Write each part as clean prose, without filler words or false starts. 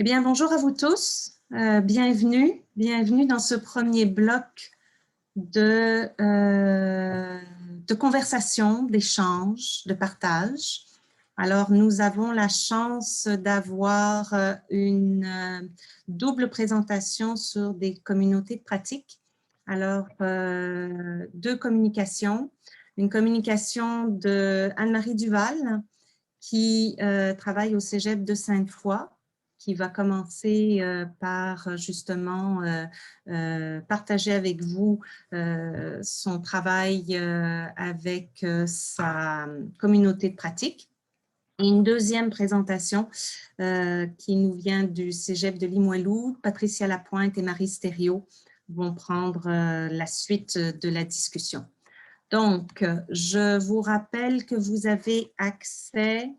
Eh bien, bonjour à vous tous. Bienvenue dans ce premier bloc de conversation, d'échange, de partage. Alors, nous avons la chance d'avoir une double présentation sur des communautés de pratique. Alors, deux communications. Une communication de Anne-Marie Duval, qui travaille au Cégep de Sainte-Foy, qui va commencer par justement partager avec vous son travail avec sa communauté de pratique. Et une deuxième présentation qui nous vient du Cégep de Limoilou. Patricia Lapointe et Marie Stério vont prendre la suite de la discussion. Donc, je vous rappelle que vous avez accès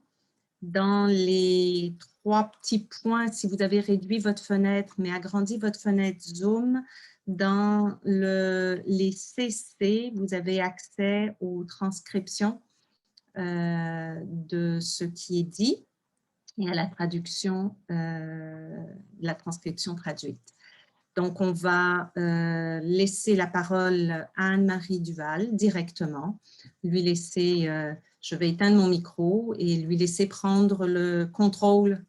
dans les trois petits points, si vous avez réduit votre fenêtre, mais agrandi votre fenêtre Zoom, dans les CC, vous avez accès aux transcriptions de ce qui est dit et à la traduction, la transcription traduite. Donc, on va laisser la parole à Anne-Marie Duval directement, lui laisser, je vais éteindre mon micro et lui laisser prendre le contrôle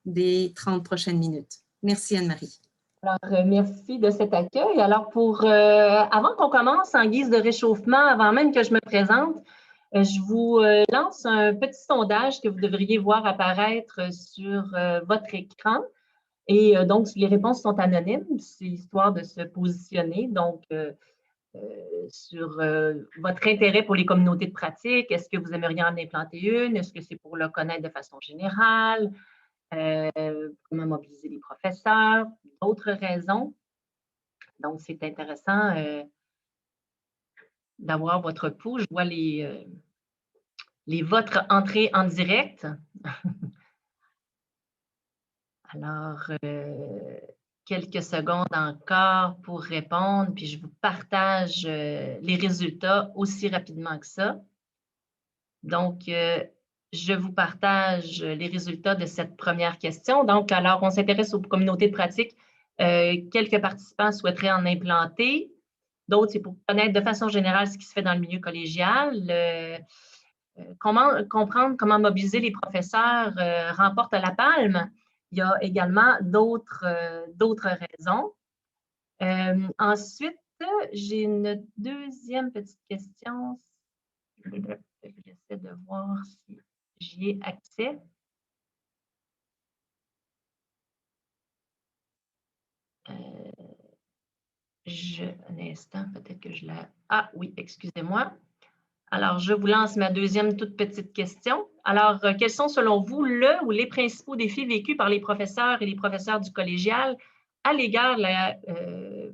des 30 prochaines minutes. Merci Anne-Marie. Alors, merci de cet accueil. Alors, avant qu'on commence, en guise de réchauffement, avant même que je me présente, je vous lance un petit sondage que vous devriez voir apparaître sur votre écran. Et donc, les réponses sont anonymes, c'est histoire de se positionner. Donc, sur votre intérêt pour les communautés de pratique, est-ce que vous aimeriez en implanter une? Est-ce que c'est pour le connaître de façon générale? Comment mobiliser les professeurs? D'autres raisons. Donc, c'est intéressant d'avoir votre pouls. Je vois les votes entrés en direct. Alors, quelques secondes encore pour répondre, puis je vous partage les résultats aussi rapidement que ça. Donc, je vous partage les résultats de cette première question. Donc, alors, on s'intéresse aux communautés de pratique. Quelques participants souhaiteraient en implanter. D'autres, c'est pour connaître de façon générale ce qui se fait dans le milieu collégial. Comprendre comment mobiliser les professeurs remporte la palme. Il y a également d'autres raisons. Ensuite, j'ai une deuxième petite question. J'essaie de voir si j'y ai accès. Un instant, peut-être que je la... Ah oui, excusez-moi. Alors, je vous lance ma deuxième toute petite question. Alors, quels sont selon vous le ou les principaux défis vécus par les professeurs et les professeurs du collégial à l'égard de la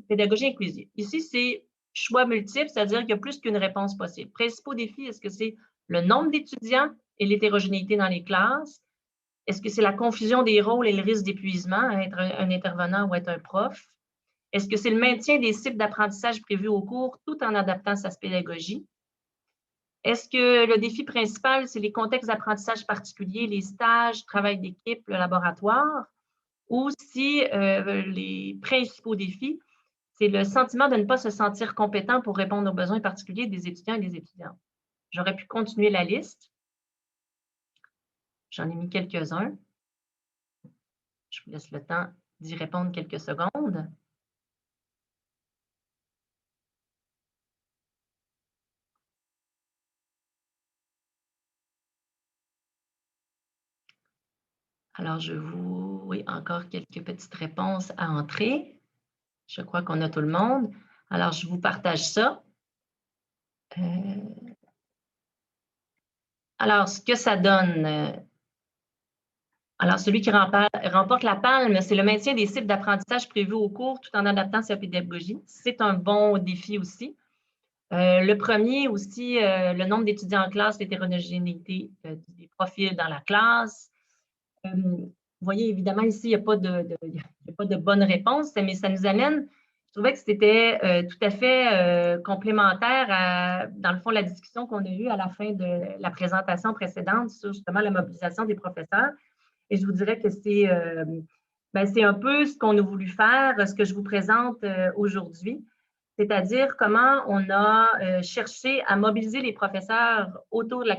pédagogie inclusive? Ici, c'est choix multiple, c'est-à-dire qu'il y a plus qu'une réponse possible. Principaux défis, est-ce que c'est le nombre d'étudiants et l'hétérogénéité dans les classes? Est-ce que c'est la confusion des rôles et le risque d'épuisement, être un intervenant ou être un prof? Est-ce que c'est le maintien des cibles d'apprentissage prévus au cours tout en adaptant sa pédagogie? Est-ce que le défi principal, c'est les contextes d'apprentissage particuliers, les stages, travail d'équipe, le laboratoire? Ou si les principaux défis, c'est le sentiment de ne pas se sentir compétent pour répondre aux besoins particuliers des étudiants et des étudiantes? J'aurais pu continuer la liste. J'en ai mis quelques-uns. Je vous laisse le temps d'y répondre quelques secondes. Alors, oui, encore quelques petites réponses à entrer. Je crois qu'on a tout le monde. Alors, je vous partage ça. Alors, ce que ça donne, alors celui qui remporte la palme, c'est le maintien des cibles d'apprentissage prévus au cours tout en adaptant sa pédagogie. C'est un bon défi aussi. Le premier aussi, le nombre d'étudiants en classe, l'hétérogénéité des profils dans la classe. Vous voyez, évidemment, ici, il n'y a pas de bonne réponse, mais ça nous amène, je trouvais que c'était tout à fait complémentaire à, dans le fond, la discussion qu'on a eue à la fin de la présentation précédente sur justement la mobilisation des professeurs. Et je vous dirais que c'est Ben, c'est un peu ce qu'on a voulu faire, ce que je vous présente aujourd'hui, c'est-à-dire comment on a cherché à mobiliser les professeurs autour de la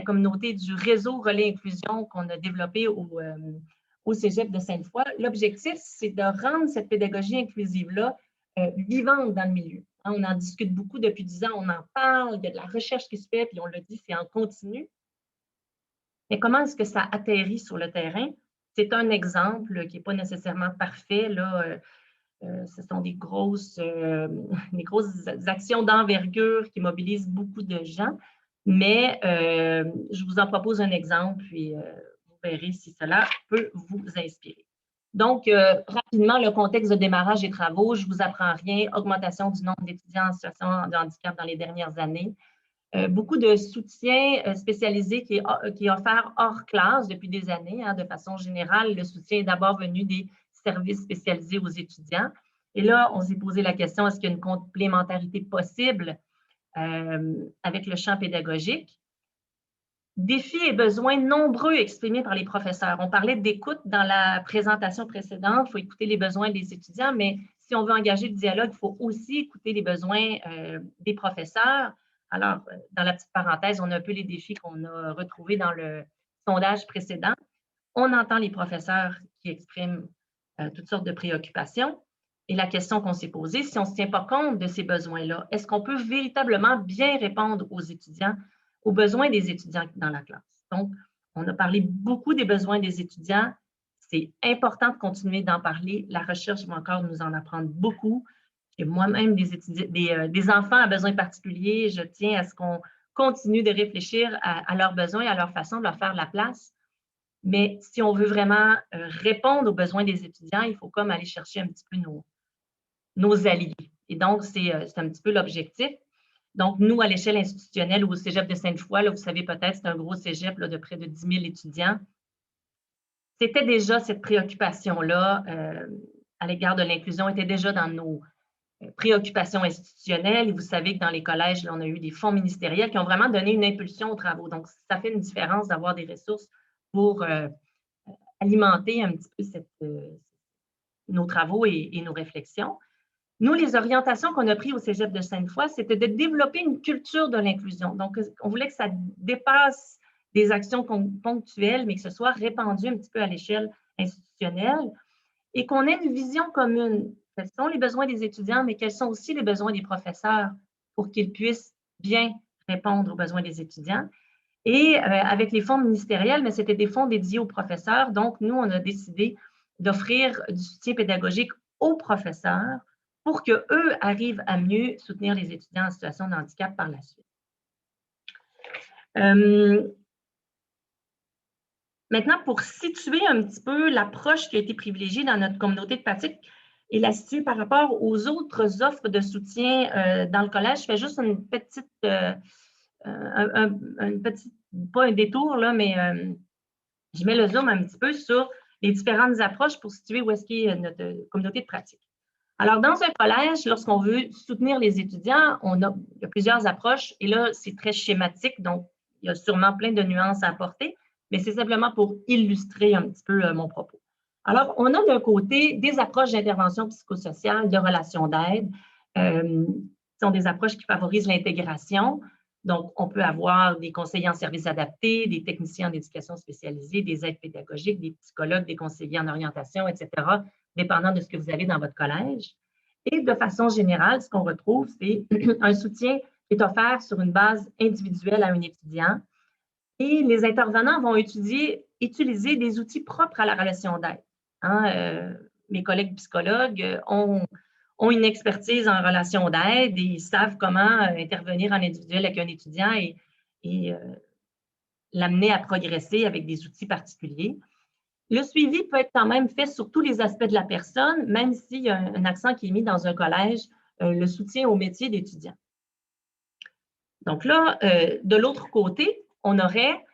communauté du réseau Relais Inclusion qu'on a développé au Cégep de Sainte-Foy. L'objectif, c'est de rendre cette pédagogie inclusive-là vivante dans le milieu. Hein, on en discute beaucoup depuis 10 ans, on en parle, il y a de la recherche qui se fait, puis on l'a dit, c'est en continu. Mais comment est-ce que ça atterrit sur le terrain? C'est un exemple qui n'est pas nécessairement parfait. Là, ce sont des grosses actions d'envergure qui mobilisent beaucoup de gens. Mais je vous en propose un exemple, puis vous verrez si cela peut vous inspirer. Donc, rapidement, le contexte de démarrage des travaux, je ne vous apprends rien, augmentation du nombre d'étudiants en situation de handicap dans les dernières années. Beaucoup de soutien spécialisé qui est offert hors classe depuis des années. Hein, de façon générale, le soutien est d'abord venu des services spécialisés aux étudiants. Et là, on s'est posé la question, est-ce qu'il y a une complémentarité possible avec le champ pédagogique? Défis et besoins nombreux exprimés par les professeurs. On parlait d'écoute dans la présentation précédente, il faut écouter les besoins des étudiants, mais si on veut engager le dialogue, il faut aussi écouter les besoins des professeurs. Alors, dans la petite parenthèse, on a un peu les défis qu'on a retrouvés dans le sondage précédent. On entend les professeurs qui expriment toutes sortes de préoccupations. Et la question qu'on s'est posée, si on ne se tient pas compte de ces besoins-là, est-ce qu'on peut véritablement bien répondre aux étudiants, aux besoins des étudiants dans la classe? Donc, on a parlé beaucoup des besoins des étudiants. C'est important de continuer d'en parler. La recherche va encore nous en apprendre beaucoup. J'ai moi-même des enfants à besoins particuliers. Je tiens à ce qu'on continue de réfléchir à leurs besoins et à leur façon de leur faire la place. Mais si on veut vraiment répondre aux besoins des étudiants, il faut comme aller chercher un petit peu nos alliés. Et donc, c'est un petit peu l'objectif. Donc, nous, à l'échelle institutionnelle ou au Cégep de Sainte-Foy, vous savez peut-être, c'est un gros cégep là, de près de 10 000 étudiants. C'était déjà cette préoccupation-là à l'égard de l'inclusion, était déjà dans nos préoccupations institutionnelles. Et vous savez que dans les collèges, là, on a eu des fonds ministériels qui ont vraiment donné une impulsion aux travaux. Donc, ça fait une différence d'avoir des ressources pour alimenter un petit peu nos travaux et nos réflexions. Nous, les orientations qu'on a prises au Cégep de Sainte-Foy, c'était de développer une culture de l'inclusion. Donc, on voulait que ça dépasse des actions ponctuelles, mais que ce soit répandu un petit peu à l'échelle institutionnelle et qu'on ait une vision commune. Quels sont les besoins des étudiants, mais quels sont aussi les besoins des professeurs pour qu'ils puissent bien répondre aux besoins des étudiants. Et avec les fonds ministériels, mais c'était des fonds dédiés aux professeurs. Donc, nous, on a décidé d'offrir du soutien pédagogique aux professeurs pour qu'eux arrivent à mieux soutenir les étudiants en situation de handicap par la suite. Maintenant, pour situer un petit peu l'approche qui a été privilégiée dans notre communauté de pratique et la situer par rapport aux autres offres de soutien dans le collège, je fais juste une petite, pas un détour, là, mais je mets le zoom un petit peu sur les différentes approches pour situer où est-ce qu'est notre communauté de pratique. Alors, dans un collège, lorsqu'on veut soutenir les étudiants, il y a plusieurs approches et là, c'est très schématique, donc il y a sûrement plein de nuances à apporter, mais c'est simplement pour illustrer un petit peu mon propos. Alors, on a d'un côté des approches d'intervention psychosociale, de relations d'aide, qui sont des approches qui favorisent l'intégration. Donc, on peut avoir des conseillers en services adaptés, des techniciens en éducation spécialisée, des aides pédagogiques, des psychologues, des conseillers en orientation, etc., dépendant de ce que vous avez dans votre collège. Et de façon générale, ce qu'on retrouve, c'est un soutien qui est offert sur une base individuelle à un étudiant. Et les intervenants vont utiliser des outils propres à la relation d'aide. Hein, mes collègues psychologues ont une expertise en relation d'aide et ils savent comment intervenir en individuel avec un étudiant et l'amener à progresser avec des outils particuliers. Le suivi peut être quand même fait sur tous les aspects de la personne, même s'il y a un accent qui est mis dans un collège, le soutien au métier d'étudiant. Donc là, de l'autre côté, on aurait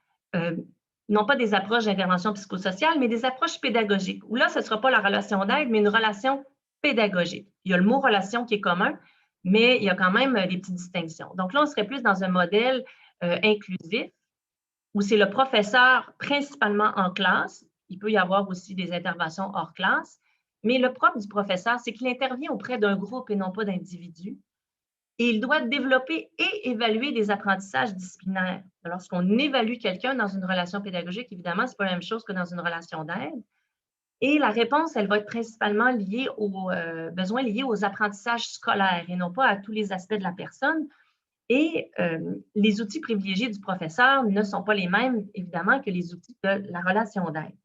non pas des approches d'intervention psychosociale, mais des approches pédagogiques, où là, ce ne sera pas la relation d'aide, mais une relation pédagogique. Il y a le mot relation qui est commun, mais il y a quand même des petites distinctions. Donc là, on serait plus dans un modèle inclusif, où c'est le professeur principalement en classe il peut y avoir aussi des interventions hors classe. Mais le propre du professeur, c'est qu'il intervient auprès d'un groupe et non pas d'individus. Et il doit développer et évaluer des apprentissages disciplinaires. Lorsqu'on évalue quelqu'un dans une relation pédagogique, évidemment, ce n'est pas la même chose que dans une relation d'aide. Et la réponse, elle va être principalement liée aux besoins liés aux apprentissages scolaires et non pas à tous les aspects de la personne. Et les outils privilégiés du professeur ne sont pas les mêmes, évidemment, que les outils de la relation d'aide.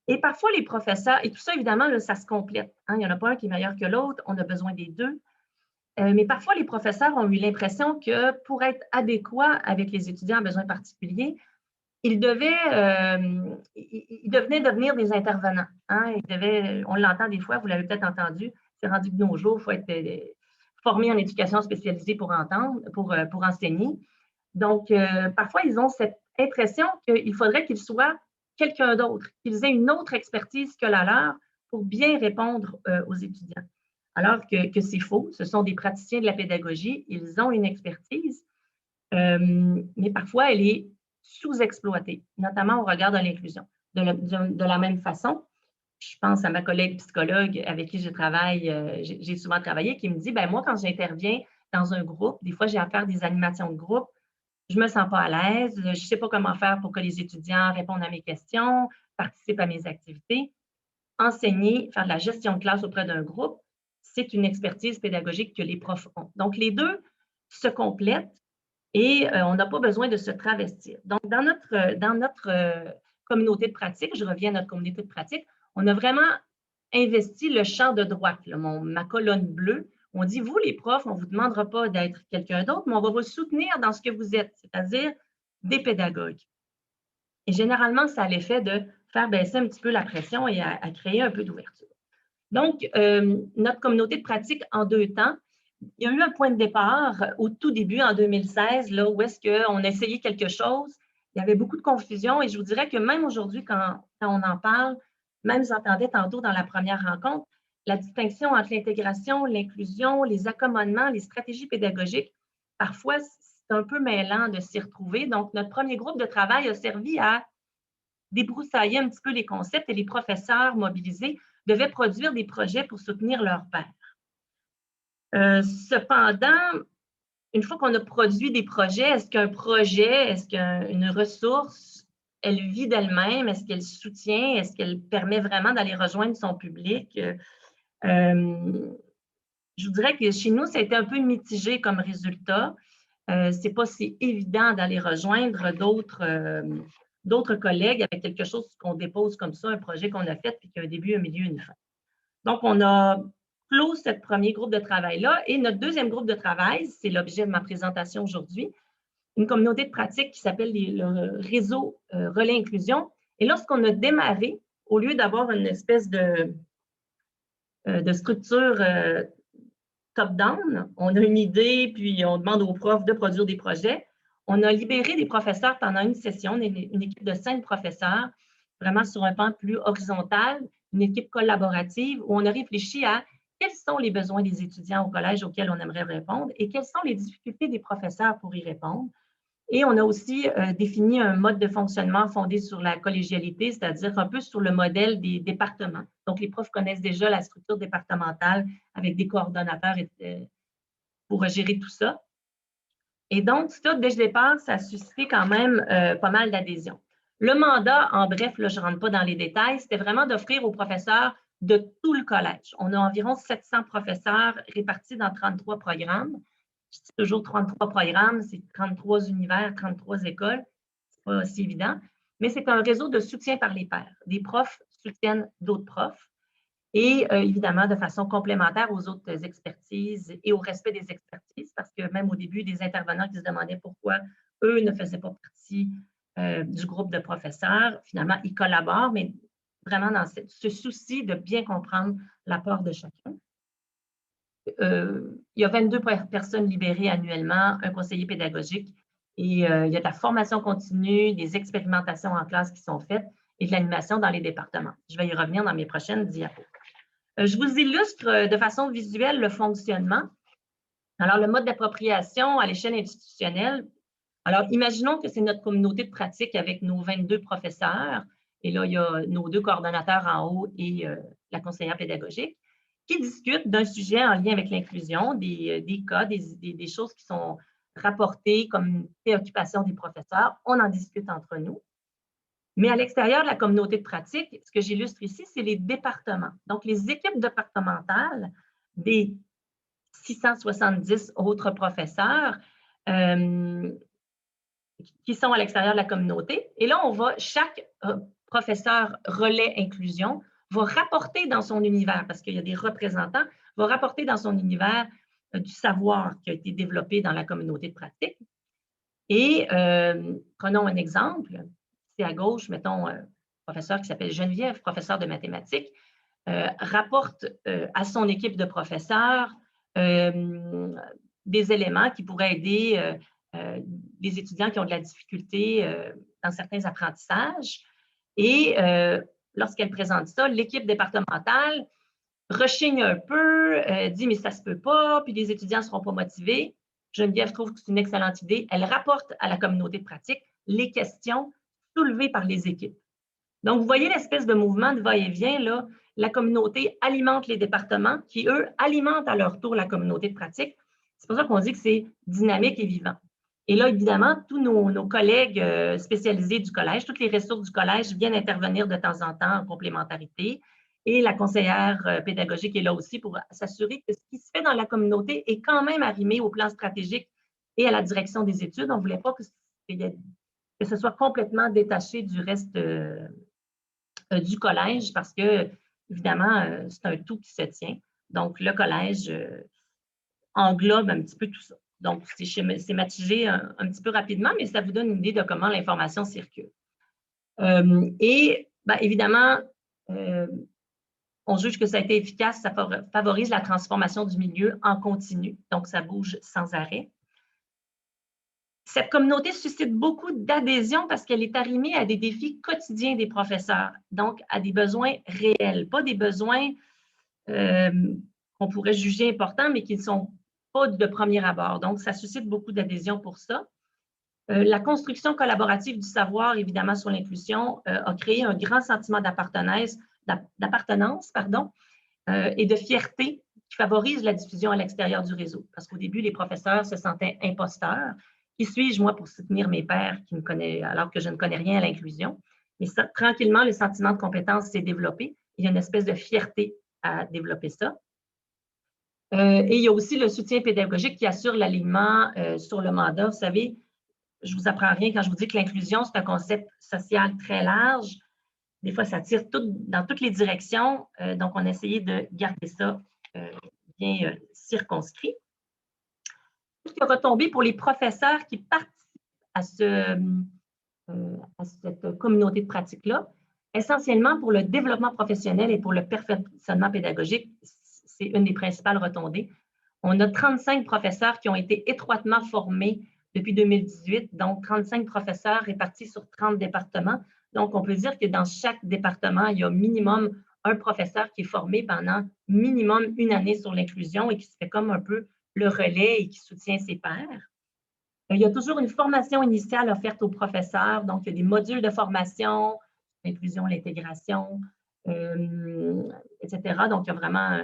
Et parfois, les professeurs, et tout ça, évidemment, là, ça se complète. Hein, il n'y en a pas un qui est meilleur que l'autre, on a besoin des deux. Mais parfois, les professeurs ont eu l'impression que pour être adéquats avec les étudiants à besoins particuliers, ils devenaient devenir des intervenants. Hein? On l'entend des fois, vous l'avez peut-être entendu, c'est rendu de nos jours, il faut être formé en éducation spécialisée pour enseigner. Donc, parfois, ils ont cette impression qu'il faudrait qu'ils soient quelqu'un d'autre, qu'ils aient une autre expertise que la leur pour bien répondre aux étudiants. Alors que c'est faux, ce sont des praticiens de la pédagogie, ils ont une expertise, mais parfois elle est sous-exploitée, notamment au regard de l'inclusion. De la même façon, je pense à ma collègue psychologue avec qui j'ai souvent travaillé, qui me dit, ben moi, quand j'interviens dans un groupe, des fois j'ai à faire des animations de groupe, je ne me sens pas à l'aise, je ne sais pas comment faire pour que les étudiants répondent à mes questions, participent à mes activités. Enseigner, faire de la gestion de classe auprès d'un groupe, c'est une expertise pédagogique que les profs ont. Donc, les deux se complètent et on n'a pas besoin de se travestir. Donc, dans notre communauté de pratique, je reviens à notre communauté de pratique, on a vraiment investi le champ de droite, là, ma colonne bleue. On dit, vous, les profs, on ne vous demandera pas d'être quelqu'un d'autre, mais on va vous soutenir dans ce que vous êtes, c'est-à-dire des pédagogues. Et généralement, ça a l'effet de faire baisser un petit peu la pression et à créer un peu d'ouverture. Donc, notre communauté de pratique en 2 temps, il y a eu un point de départ au tout début, en 2016, là, où est-ce qu'on a essayé quelque chose. Il y avait beaucoup de confusion et je vous dirais que même aujourd'hui, quand on en parle, même j'entendais tantôt dans la première rencontre, la distinction entre l'intégration, l'inclusion, les accommodements, les stratégies pédagogiques, parfois, c'est un peu mêlant de s'y retrouver. Donc, notre premier groupe de travail a servi à débroussailler un petit peu les concepts et les professeurs mobilisés devaient produire des projets pour soutenir leurs pairs. Cependant, une fois qu'on a produit des projets, est-ce qu'une ressource, elle vit d'elle-même? Est-ce qu'elle soutient? Est-ce qu'elle permet vraiment d'aller rejoindre son public? Je vous dirais que chez nous, ça a été un peu mitigé comme résultat. Ce n'est pas si évident d'aller rejoindre d'autres collègues avec quelque chose qu'on dépose comme ça, un projet qu'on a fait puis qui a un début, un milieu, une fin. Donc, on a clos ce premier groupe de travail-là et notre deuxième groupe de travail, c'est l'objet de ma présentation aujourd'hui, une communauté de pratique qui s'appelle le réseau Relais Inclusion. Et lorsqu'on a démarré, au lieu d'avoir une espèce de structure top-down, on a une idée, puis on demande aux profs de produire des projets. On a libéré des professeurs pendant une session, une équipe de 5 professeurs, vraiment sur un plan plus horizontal, une équipe collaborative où on a réfléchi à quels sont les besoins des étudiants au collège auxquels on aimerait répondre et quelles sont les difficultés des professeurs pour y répondre. Et on a aussi défini un mode de fonctionnement fondé sur la collégialité, c'est-à-dire un peu sur le modèle des départements. Donc, les profs connaissent déjà la structure départementale avec des coordonnateurs pour gérer tout ça. Et donc, ça, dès le départ, ça a suscité quand même pas mal d'adhésion. Le mandat, en bref, là, je ne rentre pas dans les détails, c'était vraiment d'offrir aux professeurs de tout le collège. On a environ 700 professeurs répartis dans 33 programmes. Je dis toujours 33 programmes, c'est 33 univers, 33 écoles. Ce n'est pas aussi évident, mais c'est un réseau de soutien par les pairs. Des profs soutiennent d'autres profs et évidemment de façon complémentaire aux autres expertises et au respect des expertises, parce que même au début, des intervenants qui se demandaient pourquoi eux ne faisaient pas partie du groupe de professeurs, finalement, ils collaborent, mais vraiment dans ce souci de bien comprendre l'apport de chacun. Il y a 22 personnes libérées annuellement, un conseiller pédagogique, et il y a de la formation continue, des expérimentations en classe qui sont faites et de l'animation dans les départements. Je vais y revenir dans mes prochaines diapos. Je vous illustre de façon visuelle le fonctionnement. Alors, le mode d'appropriation à l'échelle institutionnelle. Alors, imaginons que c'est notre communauté de pratique avec nos 22 professeurs et là, il y a nos 2 coordonnateurs en haut et la conseillère pédagogique, qui discutent d'un sujet en lien avec l'inclusion, des cas, des choses qui sont rapportées comme préoccupation des professeurs. On en discute entre nous. Mais à l'extérieur de la communauté de pratique, ce que j'illustre ici, c'est les départements. Donc, les équipes départementales des 670 autres professeurs qui sont à l'extérieur de la communauté. Et là, chaque professeur relais inclusion va rapporter dans son univers, parce qu'il y a des représentants, va rapporter dans son univers du savoir qui a été développé dans la communauté de pratique. Et prenons un exemple. C'est à gauche, mettons, un professeur qui s'appelle Geneviève, professeur de mathématiques, rapporte à son équipe de professeurs des éléments qui pourraient aider des étudiants qui ont de la difficulté dans certains apprentissages. Et lorsqu'elle présente ça, l'équipe départementale rechigne un peu, dit « mais ça ne se peut pas », puis les étudiants ne seront pas motivés. Geneviève trouve que c'est une excellente idée. Elle rapporte à la communauté de pratique les questions soulevées par les équipes. Donc, vous voyez l'espèce de mouvement de va-et-vient, là. La communauté alimente les départements qui, eux, alimentent à leur tour la communauté de pratique. C'est pour ça qu'on dit que c'est dynamique et vivant. Et là, évidemment, tous nos collègues spécialisés du collège, toutes les ressources du collège viennent intervenir de temps en temps en complémentarité. Et la conseillère pédagogique est là aussi pour s'assurer que ce qui se fait dans la communauté est quand même arrimé au plan stratégique et à la direction des études. On ne voulait pas que ce soit complètement détaché du reste du collège parce que, évidemment, c'est un tout qui se tient. Donc, le collège englobe un petit peu tout ça. Donc, c'est schématisé un petit peu rapidement, mais ça vous donne une idée de comment l'information circule. Et, bien, évidemment, on juge que ça a été efficace, ça favorise la transformation du milieu en continu, donc ça bouge sans arrêt. Cette communauté suscite beaucoup d'adhésion parce qu'elle est arrimée à des défis quotidiens des professeurs, donc à des besoins réels, pas des besoins qu'on pourrait juger importants, mais qui ne sont pas de premier abord. Donc, ça suscite beaucoup d'adhésion pour ça. La construction collaborative du savoir, évidemment, sur l'inclusion, a créé un grand sentiment d'appartenance, et de fierté qui favorise la diffusion à l'extérieur du réseau. Parce qu'au début, les professeurs se sentaient imposteurs. Qui suis-je, moi, pour soutenir mes pairs alors que je ne connais rien à l'inclusion? Mais ça, tranquillement, le sentiment de compétence s'est développé. Il y a une espèce de fierté à développer ça. Et il y a aussi le soutien pédagogique qui assure l'alignement sur le mandat. Vous savez, je ne vous apprends rien quand je vous dis que l'inclusion, c'est un concept social très large. Des fois, ça tire dans toutes les directions. Donc, on a essayé de garder ça bien circonscrit. Ce qui a retombé pour les professeurs qui participent à cette communauté de pratique-là, essentiellement pour le développement professionnel et pour le perfectionnement pédagogique, c'est une des principales retombées. On a 35 professeurs qui ont été étroitement formés depuis 2018, donc 35 professeurs répartis sur 30 départements. Donc, on peut dire que dans chaque département, il y a minimum un professeur qui est formé pendant minimum une année sur l'inclusion et qui se fait comme un peu le relais et qui soutient ses pairs. Il y a toujours une formation initiale offerte aux professeurs, donc il y a des modules de formation, l'inclusion, l'intégration, etc. Donc, il y a vraiment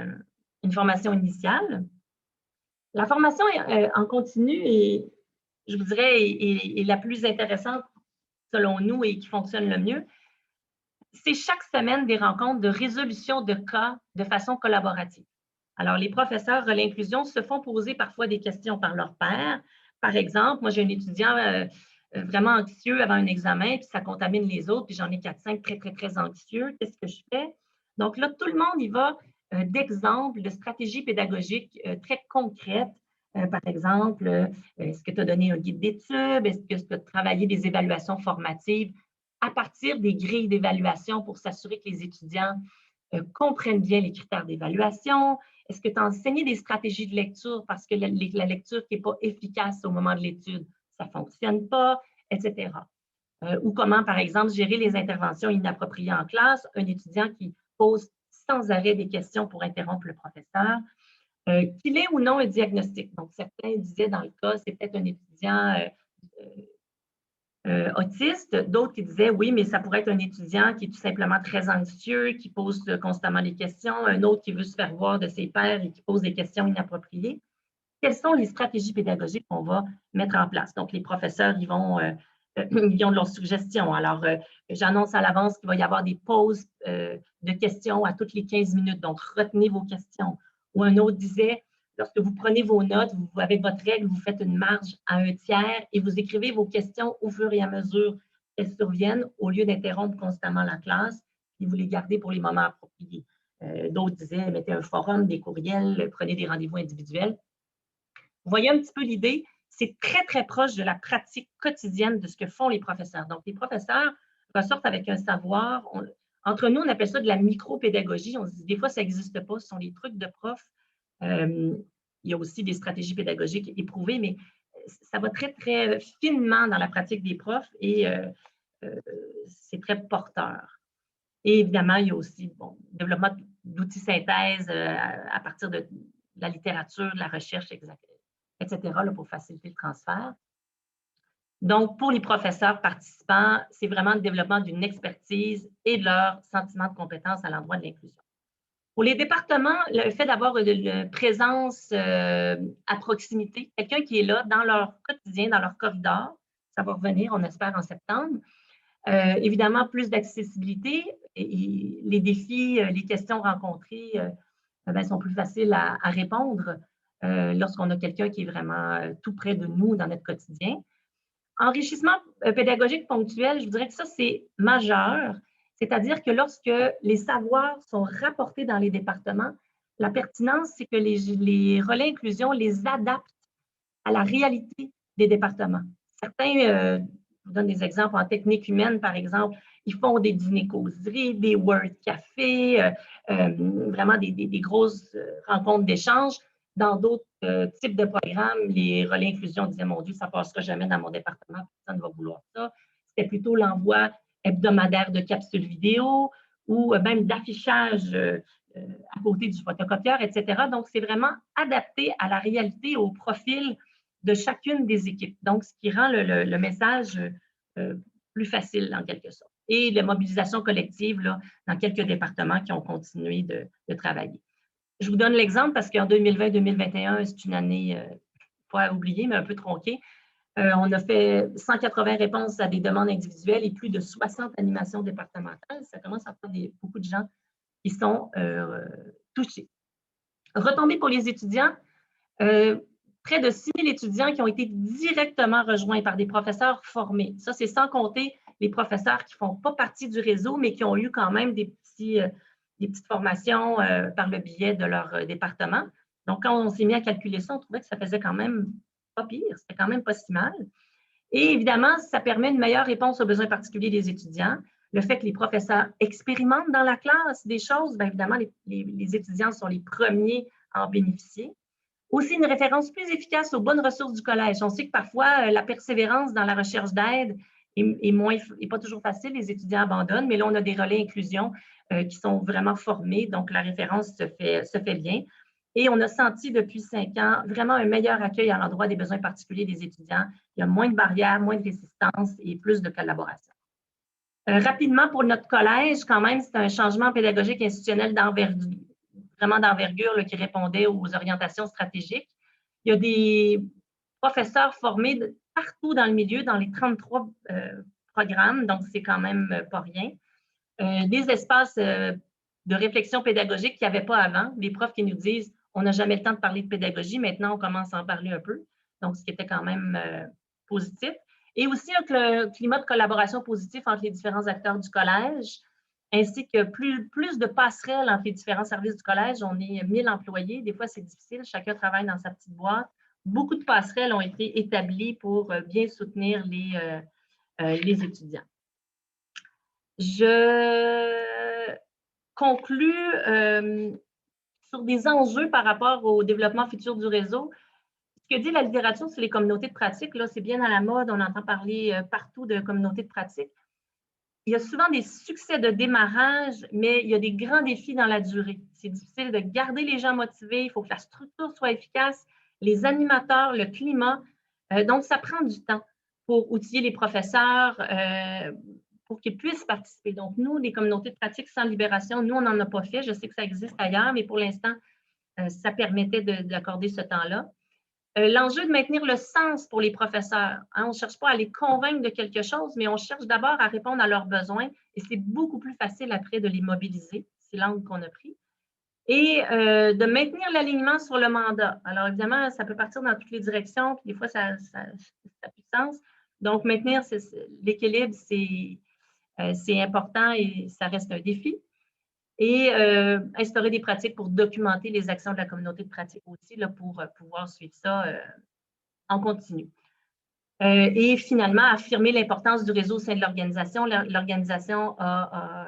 une formation initiale. La formation en continu est, je vous dirais, est la plus intéressante selon nous et qui fonctionne le mieux. C'est chaque semaine des rencontres de résolution de cas de façon collaborative. Alors, les professeurs de l'inclusion se font poser parfois des questions par leurs pairs. Par exemple, moi, j'ai un étudiant vraiment anxieux avant un examen, puis ça contamine les autres, puis j'en ai 4-5 très, très, très anxieux. Qu'est-ce que je fais? Donc là, tout le monde y va d'exemples, de stratégies pédagogiques très concrètes. Par exemple, est-ce que tu as donné un guide d'études? Est-ce que tu as travaillé des évaluations formatives à partir des grilles d'évaluation pour s'assurer que les étudiants comprennent bien les critères d'évaluation? Est-ce que tu as enseigné des stratégies de lecture parce que la lecture qui n'est pas efficace au moment de l'étude, ça ne fonctionne pas, etc. Ou comment, par exemple, gérer les interventions inappropriées en classe, un étudiant qui pose sans arrêt des questions pour interrompre le professeur. Qu'il ait ou non un diagnostic. Donc, certains disaient dans le cas, c'est peut-être un étudiant autiste, d'autres qui disaient oui, mais ça pourrait être un étudiant qui est tout simplement très anxieux, qui pose constamment des questions, un autre qui veut se faire voir de ses pairs et qui pose des questions inappropriées. Quelles sont les stratégies pédagogiques qu'on va mettre en place? Donc, les professeurs, ils ont de leurs suggestions. Alors, j'annonce à l'avance qu'il va y avoir des pauses de questions à toutes les 15 minutes. Donc, retenez vos questions. Ou un autre disait, lorsque vous prenez vos notes, vous, avec votre règle, vous faites une marge à 1/3 et vous écrivez vos questions au fur et à mesure qu'elles surviennent au lieu d'interrompre constamment la classe et vous les gardez pour les moments appropriés. D'autres disaient, mettez un forum, des courriels, prenez des rendez-vous individuels. Vous voyez un petit peu l'idée, c'est très, très proche de la pratique quotidienne de ce que font les professeurs. Donc, les professeurs ressortent avec un savoir. Entre nous, on appelle ça de la micro-pédagogie. On se dit, des fois, ça n'existe pas, ce sont des trucs de prof. Il y a aussi des stratégies pédagogiques éprouvées, mais ça va très, très finement dans la pratique des profs et c'est très porteur. Et évidemment, il y a aussi le développement d'outils synthèse à partir de la littérature, de la recherche, etc., pour faciliter le transfert. Donc, pour les professeurs participants, c'est vraiment le développement d'une expertise et de leur sentiment de compétence à l'endroit de l'inclusion. Pour les départements, le fait d'avoir une présence à proximité, quelqu'un qui est là dans leur quotidien, dans leur corridor, ça va revenir, on espère, en septembre. Évidemment, plus d'accessibilité et les défis, les questions rencontrées sont plus faciles à répondre lorsqu'on a quelqu'un qui est vraiment tout près de nous dans notre quotidien. Enrichissement pédagogique ponctuel, je vous dirais que ça, c'est majeur. C'est-à-dire que lorsque les savoirs sont rapportés dans les départements, la pertinence, c'est que les relais inclusion les adaptent à la réalité des départements. Certains, je vous donne des exemples en technique humaine, par exemple, ils font des dîners causeries, des Word Café, vraiment des grosses rencontres d'échange. Dans d'autres types de programmes, les relais inclusion disaient, mon Dieu, ça ne passera jamais dans mon département, personne ne va vouloir ça. C'était plutôt l'envoi hebdomadaire de capsules vidéo ou même d'affichage à côté du photocopieur, etc. Donc, c'est vraiment adapté à la réalité, au profil de chacune des équipes. Donc, ce qui rend le message plus facile, en quelque sorte. Et la mobilisation collective là, dans quelques départements qui ont continué de travailler. Je vous donne l'exemple parce qu'en 2020-2021, c'est une année, pas à oublier, mais un peu tronquée. On a fait 180 réponses à des demandes individuelles et plus de 60 animations départementales. Ça commence à faire beaucoup de gens qui sont touchés. Retombées pour les étudiants, près de 6 000 étudiants qui ont été directement rejoints par des professeurs formés. Ça, c'est sans compter les professeurs qui ne font pas partie du réseau, mais qui ont eu quand même des petites formations par le biais de leur département. Donc, quand on s'est mis à calculer ça, on trouvait que ça faisait quand même pas pire, c'était quand même pas si mal. Et évidemment, ça permet une meilleure réponse aux besoins particuliers des étudiants. Le fait que les professeurs expérimentent dans la classe des choses, bien évidemment, les étudiants sont les premiers à en bénéficier. Aussi, une référence plus efficace aux bonnes ressources du collège. On sait que parfois, la persévérance dans la recherche d'aide est pas toujours facile, les étudiants abandonnent, mais là, on a des relais inclusion qui sont vraiment formés, donc la référence se fait bien. Et on a senti depuis 5 ans vraiment un meilleur accueil à l'endroit des besoins particuliers des étudiants. Il y a moins de barrières, moins de résistance et plus de collaboration. Rapidement, pour notre collège, quand même, c'est un changement pédagogique institutionnel d'envergure, vraiment d'envergure qui répondait aux orientations stratégiques. Il y a des professeurs formés partout dans le milieu, dans les 33 programmes, donc c'est quand même pas rien. Des espaces de réflexion pédagogique qu'il n'y avait pas avant, des profs qui nous disent on n'a jamais le temps de parler de pédagogie, maintenant on commence à en parler un peu, donc ce qui était quand même positif. Et aussi un climat de collaboration positif entre les différents acteurs du collège, ainsi que plus de passerelles entre les différents services du collège. On est 1000 employés, des fois c'est difficile, chacun travaille dans sa petite boîte. Beaucoup de passerelles ont été établies pour bien soutenir les étudiants. Je conclus sur des enjeux par rapport au développement futur du réseau. Ce que dit la littérature sur les communautés de pratique, là, c'est bien à la mode, on entend parler partout de communautés de pratique. Il y a souvent des succès de démarrage, mais il y a des grands défis dans la durée. C'est difficile de garder les gens motivés, il faut que la structure soit efficace, les animateurs, le climat. Donc, ça prend du temps pour outiller les professeurs pour qu'ils puissent participer. Donc, nous, les communautés de pratique sans libération, nous, on n'en a pas fait. Je sais que ça existe ailleurs, mais pour l'instant, ça permettait d'accorder ce temps-là. L'enjeu de maintenir le sens pour les professeurs. Hein, on ne cherche pas à les convaincre de quelque chose, mais on cherche d'abord à répondre à leurs besoins et c'est beaucoup plus facile après de les mobiliser. C'est l'angle qu'on a pris. Et de maintenir l'alignement sur le mandat. Alors, évidemment, ça peut partir dans toutes les directions, puis des fois, ça n'a plus de sens. Donc, maintenir l'équilibre, c'est important et ça reste un défi. Et instaurer des pratiques pour documenter les actions de la communauté de pratique aussi, là, pour pouvoir suivre ça en continu. Et finalement, affirmer l'importance du réseau au sein de l'organisation. L'organisation a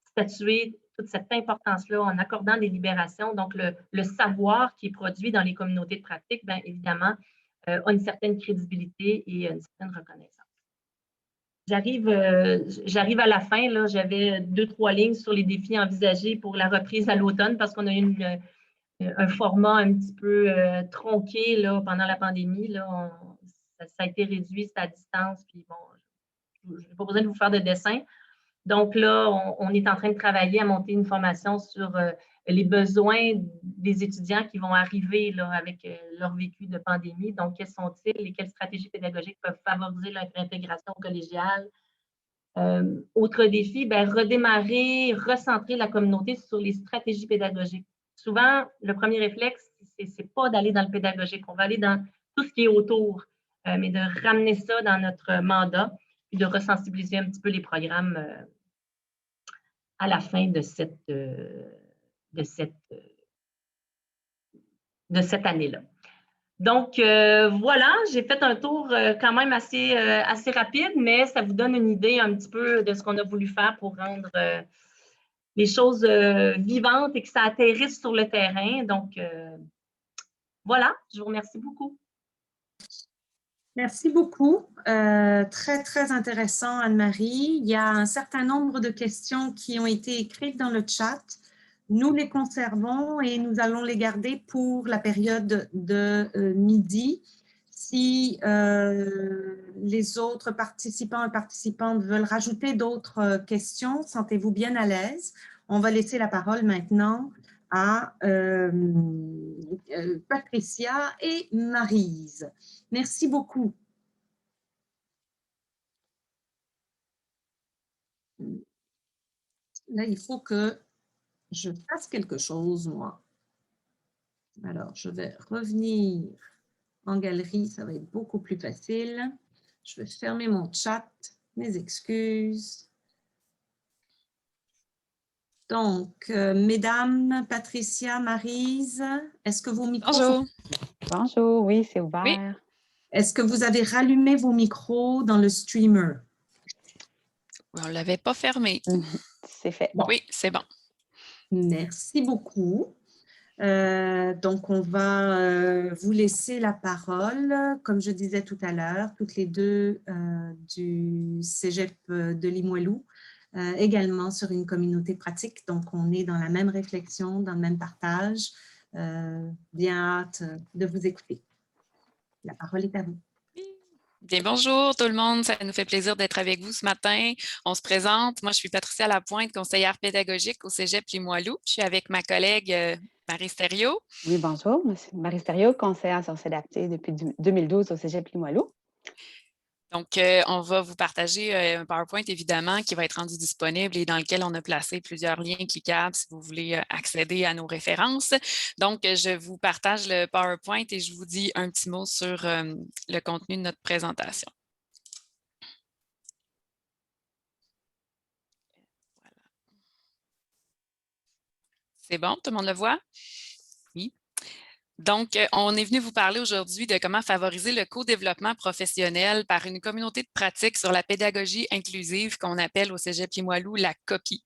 statué toute cette importance-là en accordant des libérations. Donc, le savoir qui est produit dans les communautés de pratique, bien évidemment, a une certaine crédibilité et une certaine reconnaissance. J'arrive à la fin, là, j'avais 2-3 lignes sur les défis envisagés pour la reprise à l'automne parce qu'on a eu un format un petit peu tronqué là, pendant la pandémie. Là, ça a été réduit, c'est à distance, puis bon, je n'ai pas besoin de vous faire de dessin. Donc là, on est en train de travailler à monter une formation sur les besoins des étudiants qui vont arriver là, avec leur vécu de pandémie. Donc, quels sont-ils et quelles stratégies pédagogiques peuvent favoriser leur intégration collégiale? Autre défi, bien, redémarrer, recentrer la communauté sur les stratégies pédagogiques. Souvent, le premier réflexe, ce n'est pas d'aller dans le pédagogique, on va aller dans tout ce qui est autour, mais de ramener ça dans notre mandat et de resensibiliser un petit peu les programmes à la fin de cette année-là. Donc, voilà, j'ai fait un tour quand même assez rapide, mais ça vous donne une idée un petit peu de ce qu'on a voulu faire pour rendre les choses vivantes et que ça atterrisse sur le terrain. Donc, voilà, je vous remercie beaucoup. Merci beaucoup. Très, très intéressant, Anne-Marie. Il y a un certain nombre de questions qui ont été écrites dans le chat. Nous les conservons et nous allons les garder pour la période de midi. Si les autres participants et participantes veulent rajouter d'autres questions, sentez-vous bien à l'aise. On va laisser la parole maintenant à Patricia et Maryse. Merci beaucoup. Là, il faut que je fasse quelque chose, moi. Alors, je vais revenir en galerie, ça va être beaucoup plus facile. Je vais fermer mon chat, mes excuses. Donc, mesdames, Patricia, Maryse, est-ce que vos micros... Bonjour. Bonjour, oui, c'est ouvert. Oui. Est-ce que vous avez rallumé vos micros dans le streamer? On ne l'avait pas fermé. C'est fait. Bon. Oui, c'est bon. Merci beaucoup. Donc, on va vous laisser la parole. Comme je disais tout à l'heure, toutes les deux du Cégep de Limoilou, également sur une communauté pratique. Donc, on est dans la même réflexion, dans le même partage. Bien hâte de vous écouter. La parole est à vous. Bien, bonjour tout le monde, ça nous fait plaisir d'être avec vous ce matin. On se présente, moi je suis Patricia Lapointe, conseillère pédagogique au Cégep Limoilou. Je suis avec ma collègue Maryse Thériault. Oui, bonjour, moi c'est Maryse Thériault, conseillère en sciences adaptées depuis 2012 au Cégep Limoilou. Donc, on va vous partager un PowerPoint, évidemment, qui va être rendu disponible et dans lequel on a placé plusieurs liens cliquables si vous voulez accéder à nos références. Donc, je vous partage le PowerPoint et je vous dis un petit mot sur le contenu de notre présentation. Voilà. C'est bon? Tout le monde le voit? Oui. Donc, on est venu vous parler aujourd'hui de comment favoriser le co-développement professionnel par une communauté de pratique sur la pédagogie inclusive qu'on appelle au Cégep Limoilou la COPI.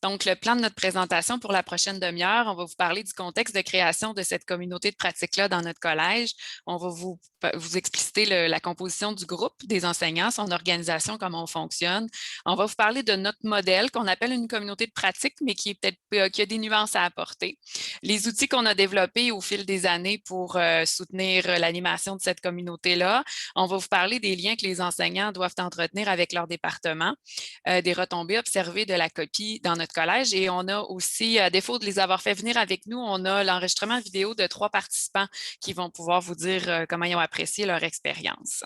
Donc, le plan de notre présentation pour la prochaine demi-heure, on va vous parler du contexte de création de cette communauté de pratique-là dans notre collège. On va vous expliciter la composition du groupe des enseignants, son organisation, comment on fonctionne. On va vous parler de notre modèle qu'on appelle une communauté de pratique, mais qui a des nuances à apporter. Les outils qu'on a développés au fil des années pour soutenir l'animation de cette communauté-là. On va vous parler des liens que les enseignants doivent entretenir avec leur département, des retombées observées de la copie dans notre collège. Et on a aussi, à défaut de les avoir fait venir avec nous, on a l'enregistrement vidéo de 3 participants qui vont pouvoir vous dire comment ils ont apprécié leur expérience.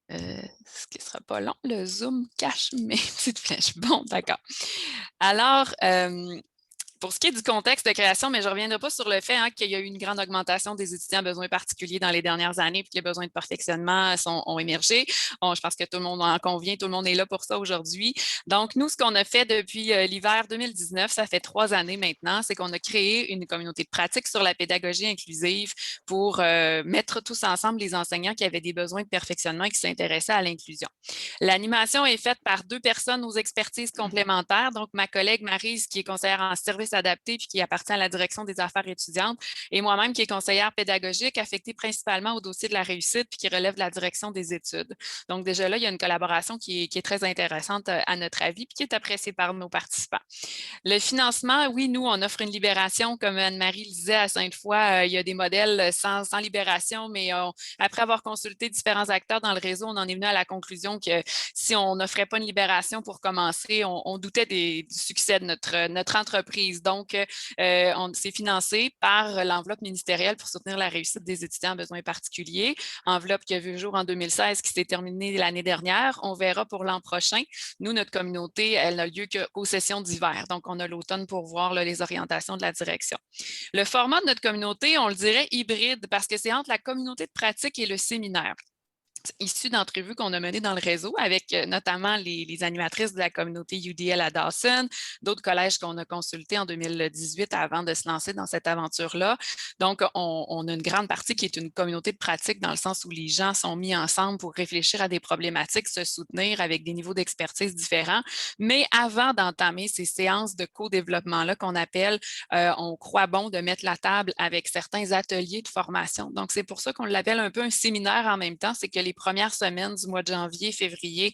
Ce qui ne sera pas long, le Zoom cache mes petites flèches. Bon, d'accord. Alors, pour ce qui est du contexte de création, mais je ne reviendrai pas sur le fait qu'il y a eu une grande augmentation des étudiants à besoins particuliers dans les dernières années, puis que les besoins de perfectionnement ont émergé. Je pense que tout le monde en convient, tout le monde est là pour ça aujourd'hui. Donc, nous, ce qu'on a fait depuis l'hiver 2019, ça fait 3 années maintenant, c'est qu'on a créé une communauté de pratique sur la pédagogie inclusive pour mettre tous ensemble les enseignants qui avaient des besoins de perfectionnement et qui s'intéressaient à l'inclusion. L'animation est faite par 2 personnes aux expertises complémentaires. Donc, ma collègue Maryse, qui est conseillère en service adapté puis qui appartient à la direction des affaires étudiantes, et moi-même qui est conseillère pédagogique affectée principalement au dossier de la réussite puis qui relève de la direction des études. Donc déjà là, il y a une collaboration qui est très intéressante à notre avis puis qui est appréciée par nos participants. Le financement, oui, nous, on offre une libération, comme Anne-Marie le disait à Sainte-Foy, il y a des modèles sans libération, mais après avoir consulté différents acteurs dans le réseau, on en est venu à la conclusion que si on n'offrait pas une libération pour commencer, on doutait du succès de notre entreprise. Donc, c'est financé par l'enveloppe ministérielle pour soutenir la réussite des étudiants à besoins particuliers. Enveloppe qui a vu le jour en 2016, qui s'est terminée l'année dernière. On verra pour l'an prochain. Nous, notre communauté, elle n'a lieu qu'aux sessions d'hiver. Donc, on a l'automne pour voir les orientations de la direction. Le format de notre communauté, on le dirait hybride parce que c'est entre la communauté de pratique et le séminaire. Issus d'entrevues qu'on a menées dans le réseau avec notamment les animatrices de la communauté UDL à Dawson, d'autres collèges qu'on a consultés en 2018 avant de se lancer dans cette aventure-là. Donc, on a une grande partie qui est une communauté de pratique dans le sens où les gens sont mis ensemble pour réfléchir à des problématiques, se soutenir avec des niveaux d'expertise différents. Mais avant d'entamer ces séances de co-développement-là qu'on appelle, on croit bon de mettre la table avec certains ateliers de formation. Donc, c'est pour ça qu'on l'appelle un peu un séminaire en même temps, c'est que les premières semaines du mois de janvier, février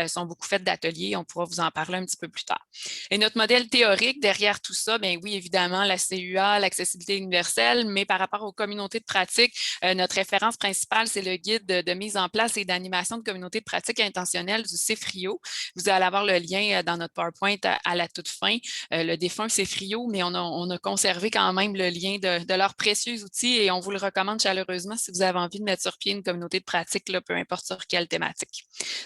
sont beaucoup faites d'ateliers. On pourra vous en parler un petit peu plus tard. Et notre modèle théorique derrière tout ça, bien oui, évidemment, la CUA, l'accessibilité universelle, mais par rapport aux communautés de pratique, notre référence principale, c'est le guide de mise en place et d'animation de communautés de pratique intentionnelle du CEFRIO. Vous allez avoir le lien dans notre PowerPoint à la toute fin, le défunt CEFRIO, mais on a conservé quand même le lien de leurs précieux outils et on vous le recommande chaleureusement si vous avez envie de mettre sur pied une communauté de pratique, là, peu importe sur quelle thématique.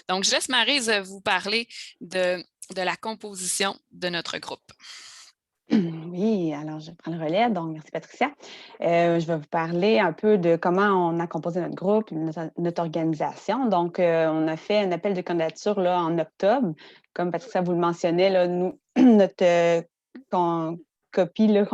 Donc, je laisse Maryse vous parler de la composition de notre groupe. Oui, alors je prends le relais. Donc, merci Patricia. Je vais vous parler un peu de comment on a composé notre groupe, notre organisation. Donc, on a fait un appel de candidature là, en octobre. Comme Patricia vous le mentionnait, là, nous, notre copie, là,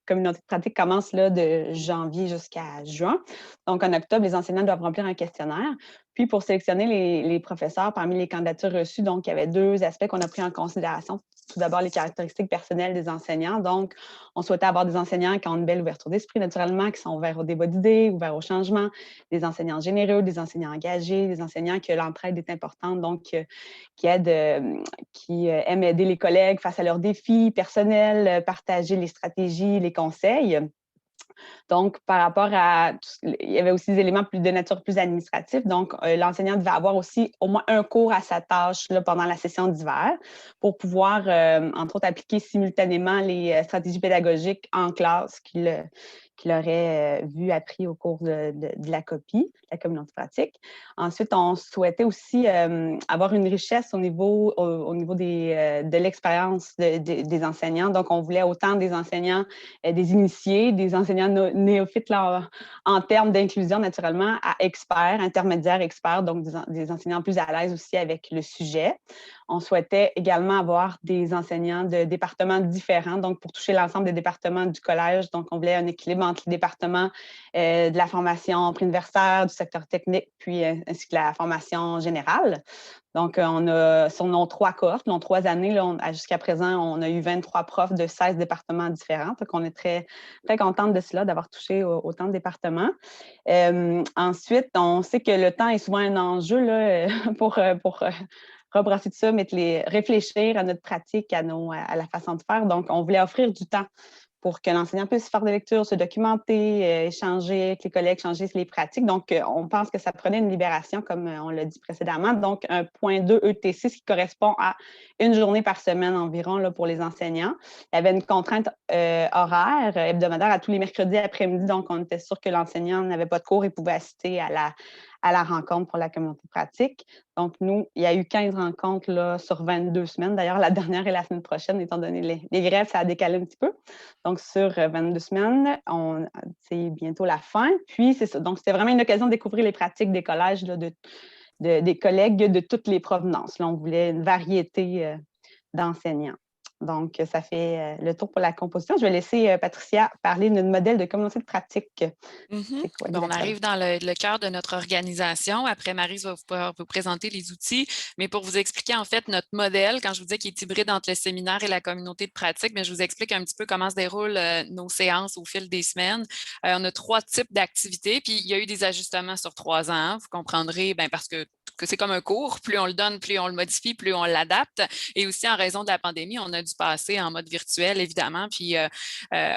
communauté de pratique commence là, de janvier jusqu'à juin. Donc, en octobre, les enseignants doivent remplir un questionnaire. Puis, pour sélectionner les professeurs parmi les candidatures reçues, donc, il y avait 2 aspects qu'on a pris en considération. Tout d'abord, les caractéristiques personnelles des enseignants. Donc, on souhaitait avoir des enseignants qui ont une belle ouverture d'esprit, naturellement, qui sont ouverts au débat d'idées, ouverts au changement, des enseignants généreux, des enseignants engagés, des enseignants que l'entraide est importante, donc qui aiment aider les collègues face à leurs défis personnels, partager les stratégies, les conseils. Donc, par rapport à... Il y avait aussi des éléments de nature plus administrative. Donc, l'enseignant devait avoir aussi au moins un cours à sa tâche là, pendant la session d'hiver pour pouvoir, entre autres, appliquer simultanément les stratégies pédagogiques en classe qu'il aurait appris au cours de la copie, la communauté pratique. Ensuite, on souhaitait aussi avoir une richesse au niveau de l'expérience des enseignants. Donc, on voulait autant des enseignants, des initiés, des enseignants néophytes là, en termes d'inclusion, naturellement, à experts, intermédiaires experts, donc des enseignants plus à l'aise aussi avec le sujet. On souhaitait également avoir des enseignants de départements différents, donc pour toucher l'ensemble des départements du collège. Donc, on voulait un équilibre entre les départements de la formation préuniversitaire, du secteur technique, puis ainsi que la formation générale. Donc, sur nos 3 cohortes, nos 3 années, jusqu'à présent, on a eu 23 profs de 16 départements différents. Donc, on est très, très contente de cela, d'avoir touché autant de départements. Ensuite, on sait que le temps est souvent un enjeu là, pour rebrasser tout ça, réfléchir à notre pratique, à la façon de faire. Donc, on voulait offrir du temps pour que l'enseignant puisse faire des lectures, se documenter, échanger avec les collègues, changer les pratiques. Donc, on pense que ça prenait une libération, comme on l'a dit précédemment. Donc, 1.2 ETC, ce qui correspond à une journée par semaine environ là, pour les enseignants. Il y avait une contrainte horaire hebdomadaire à tous les mercredis après-midi. Donc, on était sûr que l'enseignant n'avait pas de cours et pouvait assister à la rencontre pour la communauté pratique. Donc, nous, il y a eu 15 rencontres là, sur 22 semaines. D'ailleurs, la dernière est la semaine prochaine, étant donné les grèves, ça a décalé un petit peu. Donc, sur 22 semaines, c'est bientôt la fin. Puis, c'est ça. Donc, c'était vraiment une occasion de découvrir les pratiques des collèges, là, des collègues de toutes les provenances. Là, on voulait une variété d'enseignants. Donc, ça fait le tour pour la composition. Je vais laisser Patricia parler de notre modèle de communauté de pratique. On arrive dans le cœur de notre organisation. Après, Maryse va pouvoir vous présenter les outils. Mais pour vous expliquer, en fait, notre modèle, quand je vous dis qu'il est hybride entre le séminaire et la communauté de pratique, mais je vous explique un petit peu comment se déroulent nos séances au fil des semaines. On a 3 types d'activités, puis il y a eu des ajustements sur 3 ans. Vous comprendrez, parce que c'est comme un cours. Plus on le donne, plus on le modifie, plus on l'adapte. Et aussi, en raison de la pandémie, on a dû passer en mode virtuel, évidemment. Puis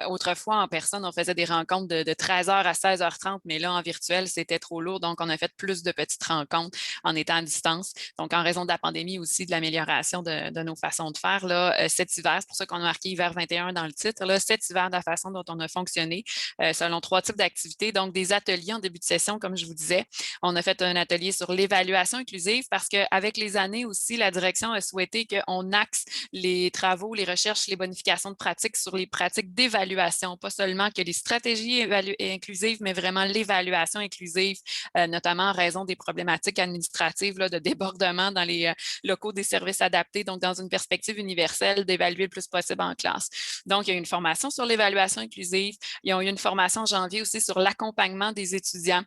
autrefois, en personne, on faisait des rencontres de 13h à 16h30, mais là, en virtuel, c'était trop lourd. Donc, on a fait plus de petites rencontres en étant à distance. Donc, en raison de la pandémie aussi, de l'amélioration de nos façons de faire, là, cet hiver, c'est pour ça qu'on a marqué hiver 21 dans le titre, là, cet hiver, de la façon dont on a fonctionné, selon 3 types d'activités. Donc, des ateliers en début de session, comme je vous disais. On a fait un atelier sur l'évaluation inclusive parce qu'avec les années aussi, la direction a souhaité qu'on axe les travaux, les recherches, les bonifications de pratiques sur les pratiques d'évaluation, pas seulement que les stratégies inclusives, mais vraiment l'évaluation inclusive, notamment en raison des problématiques administratives là, de débordement dans les locaux des services adaptés, donc dans une perspective universelle d'évaluer le plus possible en classe. Donc, il y a eu une formation sur l'évaluation inclusive. Ils ont eu une formation en janvier aussi sur l'accompagnement des étudiants.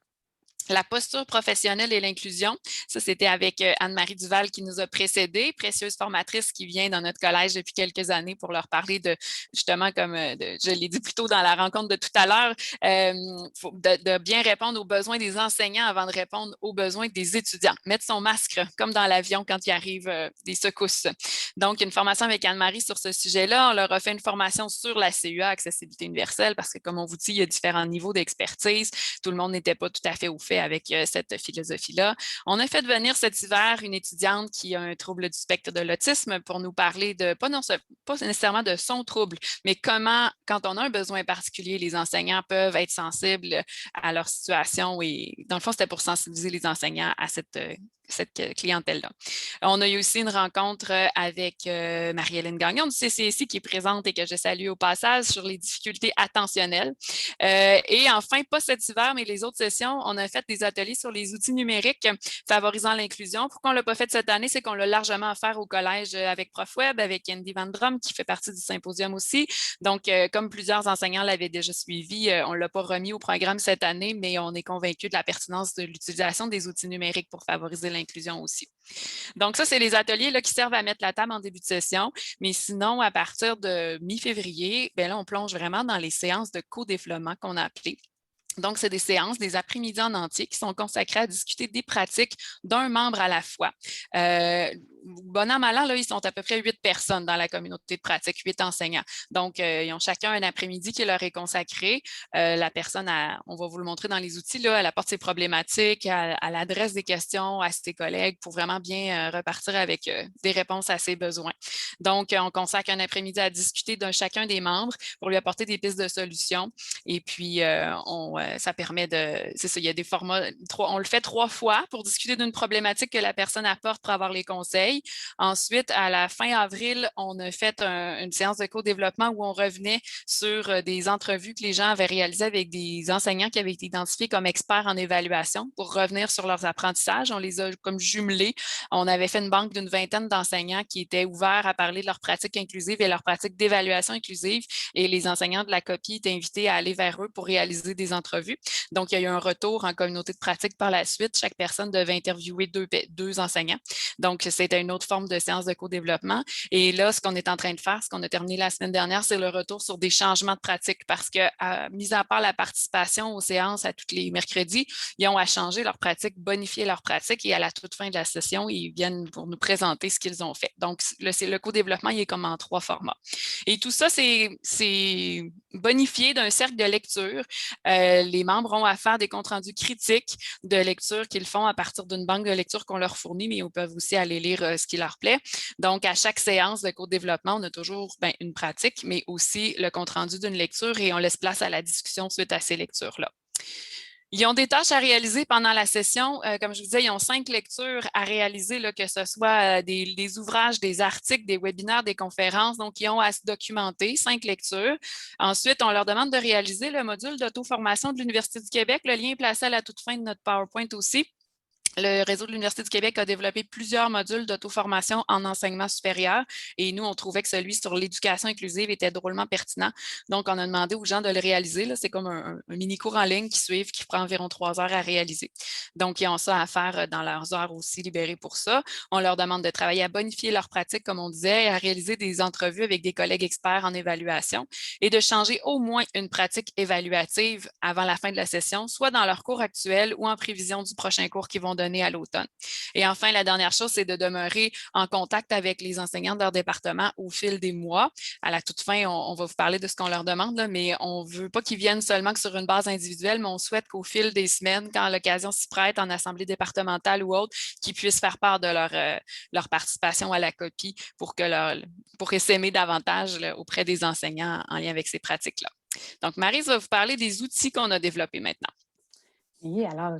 La posture professionnelle et l'inclusion, ça c'était avec Anne-Marie Duval qui nous a précédés, précieuse formatrice qui vient dans notre collège depuis quelques années pour leur parler de, justement, comme je l'ai dit plus tôt dans la rencontre de tout à l'heure, de bien répondre aux besoins des enseignants avant de répondre aux besoins des étudiants. Mettre son masque comme dans l'avion quand il arrive des secousses. Donc, une formation avec Anne-Marie sur ce sujet-là. On leur a fait une formation sur la CUA, accessibilité universelle, parce que comme on vous dit, il y a différents niveaux d'expertise. Tout le monde n'était pas tout à fait au fait avec cette philosophie-là. On a fait venir cet hiver une étudiante qui a un trouble du spectre de l'autisme pour nous parler de, pas nécessairement de son trouble, mais comment, quand on a un besoin particulier, les enseignants peuvent être sensibles à leur situation. Et dans le fond, c'était pour sensibiliser les enseignants à cette clientèle-là. On a eu aussi une rencontre avec Marie-Hélène Gagnon du CCSI qui est présente et que je salue au passage sur les difficultés attentionnelles. Et enfin, pas cet hiver, mais les autres sessions, on a fait des ateliers sur les outils numériques favorisant l'inclusion. Pourquoi on ne l'a pas fait cette année? C'est qu'on l'a largement offert au collège avec ProfWeb, avec Andy Van Drum qui fait partie du symposium aussi. Donc, comme plusieurs enseignants l'avaient déjà suivi, on ne l'a pas remis au programme cette année, mais on est convaincus de la pertinence de l'utilisation des outils numériques pour favoriser l'inclusion aussi. Donc, ça, c'est les ateliers là, qui servent à mettre la table en début de session. Mais sinon, à partir de mi-février, là, on plonge vraiment dans les séances de co-développement qu'on a appelées. Donc, c'est des séances, des après-midi en entier qui sont consacrées à discuter des pratiques d'un membre à la fois. Bon an, mal an, là, ils sont à peu près 8 personnes dans la communauté de pratique, 8 enseignants. Donc, ils ont chacun un après-midi qui leur est consacré. La personne, on va vous le montrer dans les outils, là, elle apporte ses problématiques, elle adresse des questions à ses collègues pour vraiment bien repartir avec des réponses à ses besoins. Donc, on consacre un après-midi à discuter d'un chacun des membres pour lui apporter des pistes de solutions. Et puis, ça permet c'est ça, il y a des formats, on le fait 3 fois pour discuter d'une problématique que la personne apporte pour avoir les conseils. veille. Ensuite, à la fin avril, on a fait une séance de co-développement où on revenait sur des entrevues que les gens avaient réalisées avec des enseignants qui avaient été identifiés comme experts en évaluation pour revenir sur leurs apprentissages. On les a comme jumelés. On avait fait une banque d'une vingtaine d'enseignants qui étaient ouverts à parler de leurs pratiques inclusives et leurs pratiques d'évaluation inclusive. Et les enseignants de la copie étaient invités à aller vers eux pour réaliser des entrevues. Donc, il y a eu un retour en communauté de pratique par la suite. Chaque personne devait interviewer deux enseignants. Donc, c'était une autre forme de séance de co-développement. Et là, ce qu'on est en train de faire, ce qu'on a terminé la semaine dernière, c'est le retour sur des changements de pratique parce que, mis à part la participation aux séances à tous les mercredis, ils ont à changer leur pratique, bonifier leur pratique et à la toute fin de la session, ils viennent pour nous présenter ce qu'ils ont fait. Donc, le co-développement, il est comme en 3 formats. Et tout ça, c'est bonifié d'un cercle de lecture. Les membres ont à faire des comptes rendus critiques de lecture qu'ils font à partir d'une banque de lecture qu'on leur fournit, mais ils peuvent aussi aller lire ce qui leur plaît. Donc, à chaque séance de co-développement, on a toujours une pratique, mais aussi le compte rendu d'une lecture et on laisse place à la discussion suite à ces lectures-là. Ils ont des tâches à réaliser pendant la session. Comme je vous disais, ils ont 5 lectures à réaliser, là, que ce soit des ouvrages, des articles, des webinaires, des conférences. Donc, ils ont à se documenter, 5 lectures. Ensuite, on leur demande de réaliser le module d'auto-formation de l'Université du Québec. Le lien est placé à la toute fin de notre PowerPoint aussi. Le réseau de l'Université du Québec a développé plusieurs modules d'auto-formation en enseignement supérieur et nous, on trouvait que celui sur l'éducation inclusive était drôlement pertinent. Donc, on a demandé aux gens de le réaliser. C'est comme un mini-cours en ligne qui suivent, qui prend environ 3 heures à réaliser. Donc, ils ont ça à faire dans leurs heures aussi libérées pour ça. On leur demande de travailler à bonifier leur pratique, comme on disait, et à réaliser des entrevues avec des collègues experts en évaluation et de changer au moins une pratique évaluative avant la fin de la session, soit dans leur cours actuel ou en prévision du prochain cours qu'ils vont donner à l'automne. Et enfin, la dernière chose, c'est de demeurer en contact avec les enseignants de leur département au fil des mois. À la toute fin, on va vous parler de ce qu'on leur demande, là, mais on ne veut pas qu'ils viennent seulement que sur une base individuelle, mais on souhaite qu'au fil des semaines, quand l'occasion s'y prête en assemblée départementale ou autre, qu'ils puissent faire part de leur participation à la copie pour s'aimer davantage là, auprès des enseignants en lien avec ces pratiques-là. Donc, Maryse va vous parler des outils qu'on a développés maintenant. Oui, alors,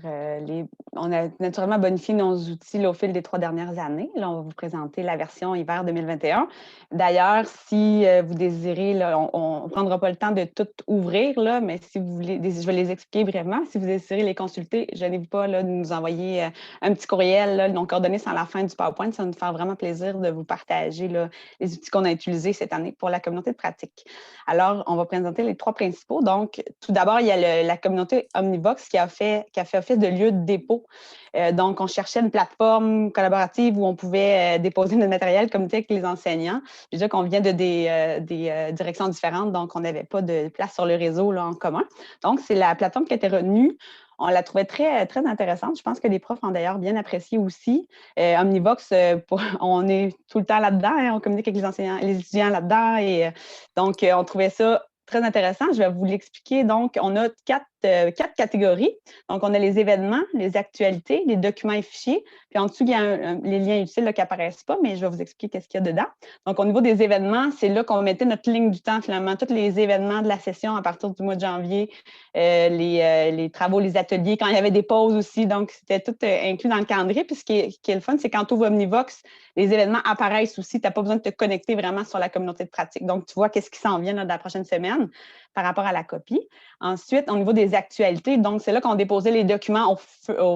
on a naturellement bonifié nos outils là, au fil des 3 dernières années. Là, on va vous présenter la version hiver 2021. D'ailleurs, si vous désirez, là, on ne prendra pas le temps de tout ouvrir, là, mais si vous voulez, je vais les expliquer brièvement. Si vous désirez les consulter, gênez-vous pas là, de nous envoyer un petit courriel, là, nos coordonnées sont à la fin du PowerPoint. Ça va nous faire vraiment plaisir de vous partager là, les outils qu'on a utilisés cette année pour la communauté de pratique. Alors, on va présenter les 3 principaux. Donc, tout d'abord, il y a la communauté Omnivox qui a fait office de lieu de dépôt. Donc, on cherchait une plateforme collaborative où on pouvait déposer notre matériel communiquer avec les enseignants. Déjà qu'on vient de des directions différentes, donc on n'avait pas de place sur le réseau là, en commun. Donc, c'est la plateforme qui a été retenue. On la trouvait très, très intéressante. Je pense que les profs ont d'ailleurs bien apprécié aussi. Omnivox, on est tout le temps là-dedans. Hein, on communique avec les enseignants, les étudiants là-dedans. Et donc, on trouvait ça très intéressant. Je vais vous l'expliquer. Donc, on a 4 catégories. Donc, on a les événements, les actualités, les documents et fichiers. Puis en dessous, il y a les liens utiles là, qui n'apparaissent pas, mais je vais vous expliquer ce qu'il y a dedans. Donc, au niveau des événements, c'est là qu'on mettait notre ligne du temps, finalement, tous les événements de la session à partir du mois de janvier, les travaux, les ateliers, quand il y avait des pauses aussi. Donc, c'était tout inclus dans le calendrier. Puis ce qui est le fun, c'est quand tu ouvres Omnivox, les événements apparaissent aussi. Tu n'as pas besoin de te connecter vraiment sur la communauté de pratique. Donc, tu vois qu'est-ce qui s'en vient là, dans la prochaine semaine par rapport à la copie. Ensuite, au niveau des actualités, donc c'est là qu'on déposait les documents au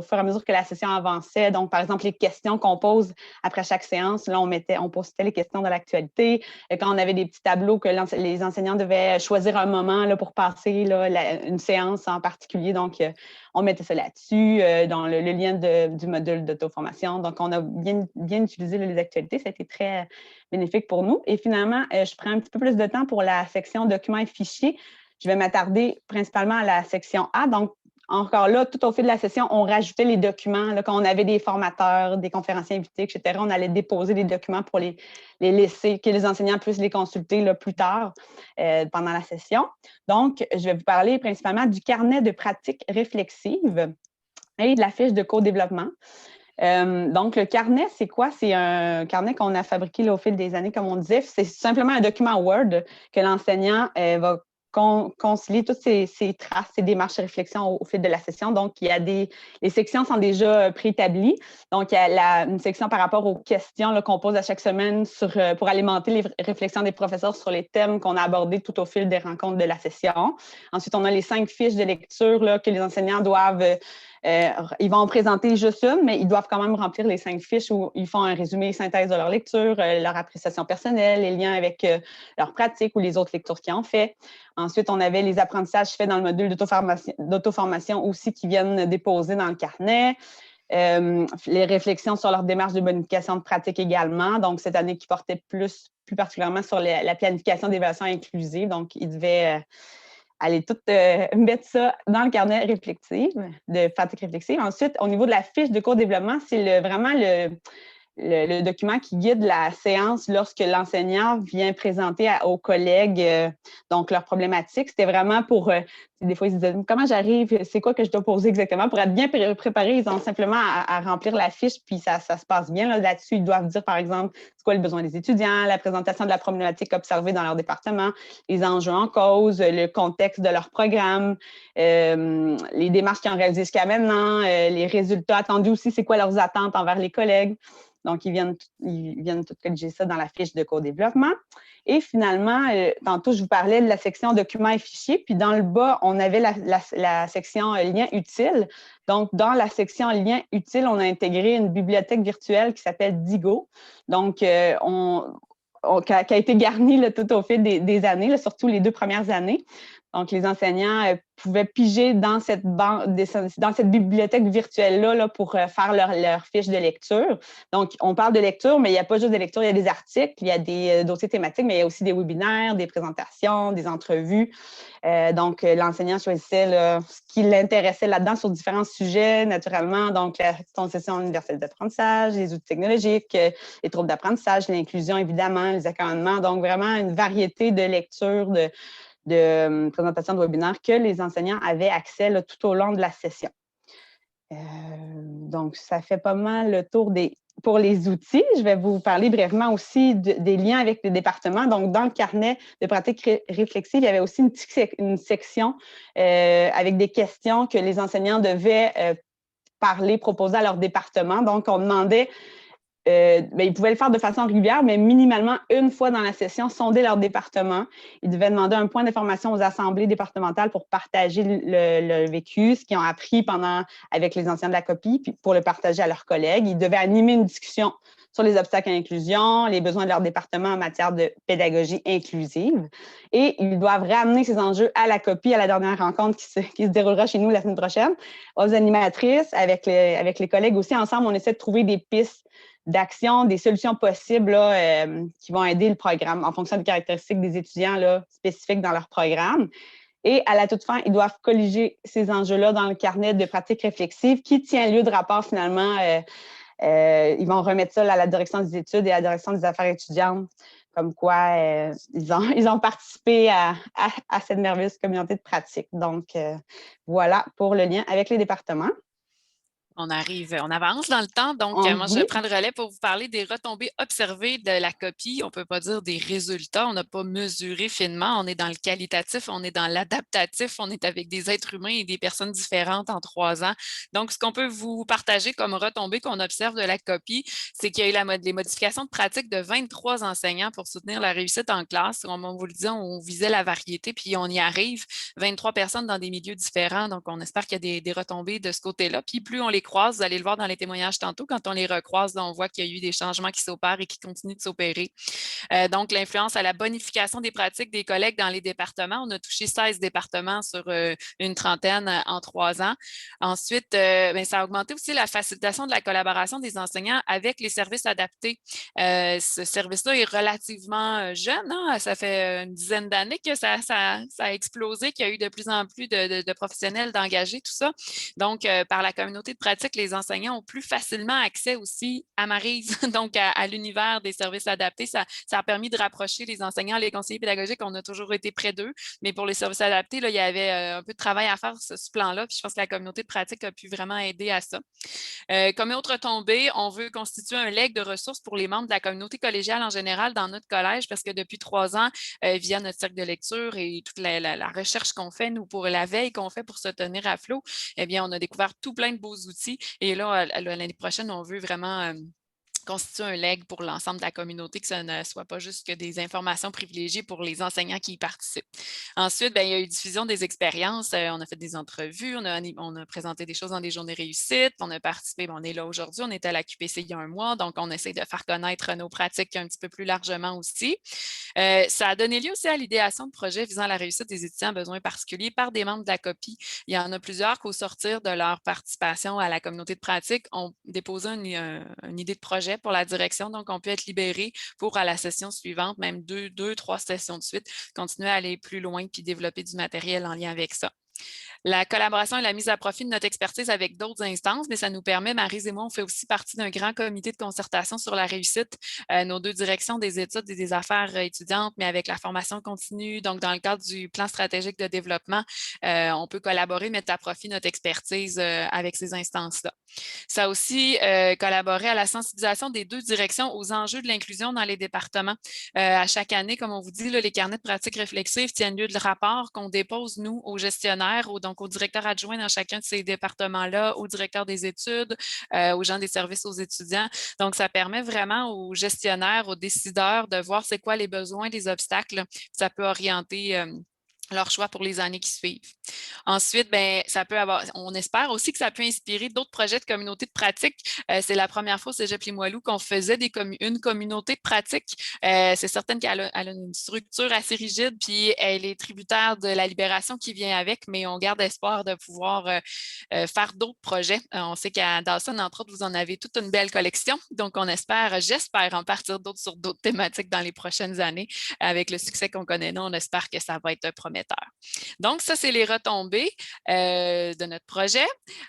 fur et à mesure que la session avançait. Donc, par exemple, les questions qu'on pose après chaque séance, là, on postait les questions de l'actualité. Quand on avait des petits tableaux que les enseignants devaient choisir un moment là, pour passer là, une séance en particulier. Donc, on mettait ça là-dessus, dans le lien du module d'auto-formation. Donc, on a bien utilisé là, les actualités. Ça a été très bénéfique pour nous. Et finalement, je prends un petit peu plus de temps pour la section documents et fichiers. Je vais m'attarder principalement à la section A. Donc, encore là, tout au fil de la session, on rajoutait les documents. Là, quand on avait des formateurs, des conférenciers invités, etc., on allait déposer les documents pour les laisser, que les enseignants puissent les consulter là, plus tard pendant la session. Donc, je vais vous parler principalement du carnet de pratique réflexive et de la fiche de co-développement. Donc, le carnet, c'est quoi? C'est un carnet qu'on a fabriqué là, au fil des années, comme on disait. C'est simplement un document Word que l'enseignant va concilier toutes ces traces, ces démarches de réflexion au fil de la session. Donc, les sections sont déjà préétablies. Donc, il y a une section par rapport aux questions là, qu'on pose à chaque semaine pour alimenter les réflexions des professeurs sur les thèmes qu'on a abordés tout au fil des rencontres de la session. Ensuite, on a les 5 fiches de lecture là, que les enseignants doivent... ils vont en présenter juste une, mais ils doivent quand même remplir les 5 fiches où ils font un résumé et synthèse de leur lecture, leur appréciation personnelle, les liens avec leur pratique ou les autres lectures qu'ils ont fait. Ensuite, on avait les apprentissages faits dans le module d'auto-formation aussi qui viennent déposer dans le carnet. Les réflexions sur leur démarche de bonification de pratique également. Donc, cette année qui portait plus particulièrement sur la planification d'évaluation inclusive. Donc, ils devaient... aller tout mettre ça dans le carnet réflectif, de pratique réflexive. Ensuite, au niveau de la fiche de co-développement, c'est vraiment le document qui guide la séance lorsque l'enseignant vient présenter aux collègues donc leurs problématiques. C'était vraiment pour, des fois, ils se disaient « Comment j'arrive? C'est quoi que je dois poser exactement? » Pour être bien préparés, ils ont simplement à remplir la fiche, puis ça se passe bien. Là-dessus, ils doivent dire, par exemple, c'est quoi le besoin des étudiants, la présentation de la problématique observée dans leur département, les enjeux en cause, le contexte de leur programme, les démarches qu'ils ont réalisées jusqu'à maintenant, les résultats attendus aussi, c'est quoi leurs attentes envers les collègues. Donc, ils viennent tout corriger ça dans la fiche de co-développement. Et finalement, tantôt, je vous parlais de la section documents et fichiers. Puis dans le bas, on avait la section liens utiles. Donc, dans la section liens utiles, on a intégré une bibliothèque virtuelle qui s'appelle Digo. Donc, qui a été garnie là, tout au fil des années, là, surtout les 2 premières années. Donc, les enseignants pouvaient piger dans cette bibliothèque virtuelle-là là, pour faire leur fiche de lecture. Donc, on parle de lecture, mais il n'y a pas juste de lecture, il y a des articles, il y a des dossiers thématiques, mais il y a aussi des webinaires, des présentations, des entrevues. Donc, l'enseignant choisissait là, ce qui l'intéressait là-dedans sur différents sujets, naturellement. Donc, la concession universelle d'apprentissage, les outils technologiques, les troubles d'apprentissage, l'inclusion, évidemment, les accompagnements. Donc, vraiment une variété de lectures, de présentation de webinaires que les enseignants avaient accès là, tout au long de la session. Donc, ça fait pas mal le tour pour les outils. Je vais vous parler brièvement aussi des liens avec les départements. Donc, dans le carnet de pratique réflexive, il y avait aussi une section avec des questions que les enseignants devaient proposer à leur département. Donc, on demandait... ils pouvaient le faire de façon régulière, mais minimalement une fois dans la session, sonder leur département. Ils devaient demander un point d'information aux assemblées départementales pour partager le vécu, ce qu'ils ont appris avec les enseignants de la copie, puis pour le partager à leurs collègues. Ils devaient animer une discussion sur les obstacles à l'inclusion, les besoins de leur département en matière de pédagogie inclusive. Et ils doivent ramener ces enjeux à la copie à la dernière rencontre qui se déroulera chez nous la semaine prochaine, aux animatrices, avec les collègues aussi. Ensemble, on essaie de trouver des pistes d'action, des solutions possibles là, qui vont aider le programme en fonction des caractéristiques des étudiants là, spécifiques dans leur programme. Et à la toute fin, ils doivent colliger ces enjeux-là dans le carnet de pratique réflexive qui tient lieu de rapport finalement. Ils vont remettre ça là, à la direction des études et à la direction des affaires étudiantes, comme quoi ils ont participé à cette merveilleuse communauté de pratique. Donc, voilà pour le lien avec les départements. On avance dans le temps. Donc, moi, je prends le relais pour vous parler des retombées observées de la copie. On ne peut pas dire des résultats. On n'a pas mesuré finement. On est dans le qualitatif, on est dans l'adaptatif. On est avec des êtres humains et des personnes différentes en 3 ans. Donc, ce qu'on peut vous partager comme retombées qu'on observe de la copie, c'est qu'il y a eu les modifications de pratique de 23 enseignants pour soutenir la réussite en classe. Comme on vous le dit, on visait la variété, puis on y arrive. 23 personnes dans des milieux différents. Donc, on espère qu'il y a des retombées de ce côté-là. Puis, plus on les croise, vous allez le voir dans les témoignages tantôt, quand on les recroise, on voit qu'il y a eu des changements qui s'opèrent et qui continuent de s'opérer. Donc, l'influence à la bonification des pratiques des collègues dans les départements. On a touché 16 départements sur une trentaine en 3 ans. Ensuite, ça a augmenté aussi la facilitation de la collaboration des enseignants avec les services adaptés. Ce service-là est relativement jeune. Hein? Ça fait une dizaine d'années que ça a explosé, qu'il y a eu de plus en plus de professionnels d'engagés, tout ça. Donc, par la communauté de pratique pratique, les enseignants ont plus facilement accès aussi à Maryse, donc à l'univers des services adaptés. Ça a permis de rapprocher les enseignants, les conseillers pédagogiques. On a toujours été près d'eux, mais pour les services adaptés, là, il y avait un peu de travail à faire sur ce plan-là. Puis je pense que la communauté de pratique a pu vraiment aider à ça. Comme autre tombée, on veut constituer un legs de ressources pour les membres de la communauté collégiale en général dans notre collège, parce que depuis 3 ans, via notre cercle de lecture et toute la recherche qu'on fait, nous, pour la veille qu'on fait pour se tenir à flot, eh bien, on a découvert tout plein de beaux outils. Et là, l'année prochaine, on veut vraiment constitue un legs pour l'ensemble de la communauté, que ce ne soit pas juste que des informations privilégiées pour les enseignants qui y participent. Ensuite, bien, il y a eu diffusion des expériences. On a fait des entrevues, on a présenté des choses dans des journées réussites, on a participé, on est là aujourd'hui, on était à la QPC il y a un mois, donc on essaie de faire connaître nos pratiques un petit peu plus largement aussi. Ça a donné lieu aussi à l'idéation de projets visant la réussite des étudiants à besoins particuliers par des membres de la copie. Il y en a plusieurs qu'au sortir de leur participation à la communauté de pratique, ont déposé une idée de projet pour la direction. Donc, on peut être libéré pour, à la session suivante, même 3 sessions de suite, continuer à aller plus loin puis développer du matériel en lien avec ça. La collaboration et la mise à profit de notre expertise avec d'autres instances, mais ça nous permet, Maryse et moi, on fait aussi partie d'un grand comité de concertation sur la réussite, nos 2 directions des études et des affaires étudiantes, mais avec la formation continue. Donc, dans le cadre du plan stratégique de développement, on peut collaborer, mettre à profit notre expertise avec ces instances-là. Ça a aussi collaboré à la sensibilisation des 2 directions aux enjeux de l'inclusion dans les départements. À chaque année, comme on vous dit, là, les carnets de pratiques réflexives tiennent lieu de rapport qu'on dépose, nous, aux gestionnaires, donc au directeur adjoint dans chacun de ces départements-là, au directeur des études, aux gens des services aux étudiants. Donc, ça permet vraiment aux gestionnaires, aux décideurs de voir c'est quoi les besoins, les obstacles. Ça peut orienter leur choix pour les années qui suivent. Ensuite, bien, on espère aussi que ça peut inspirer d'autres projets de communauté de pratique. C'est la première fois au Cégep Limoilou qu'on faisait une communauté de pratique. C'est certain qu'elle a une structure assez rigide, puis elle est tributaire de la libération qui vient avec, mais on garde espoir de pouvoir faire d'autres projets. On sait qu'à Dawson, entre autres, vous en avez toute une belle collection. Donc, j'espère en partir d'autres sur d'autres thématiques dans les prochaines années. Avec le succès qu'on connaît, nous, on espère que ça va être prometteur. Donc, ça, c'est les retombées de notre projet.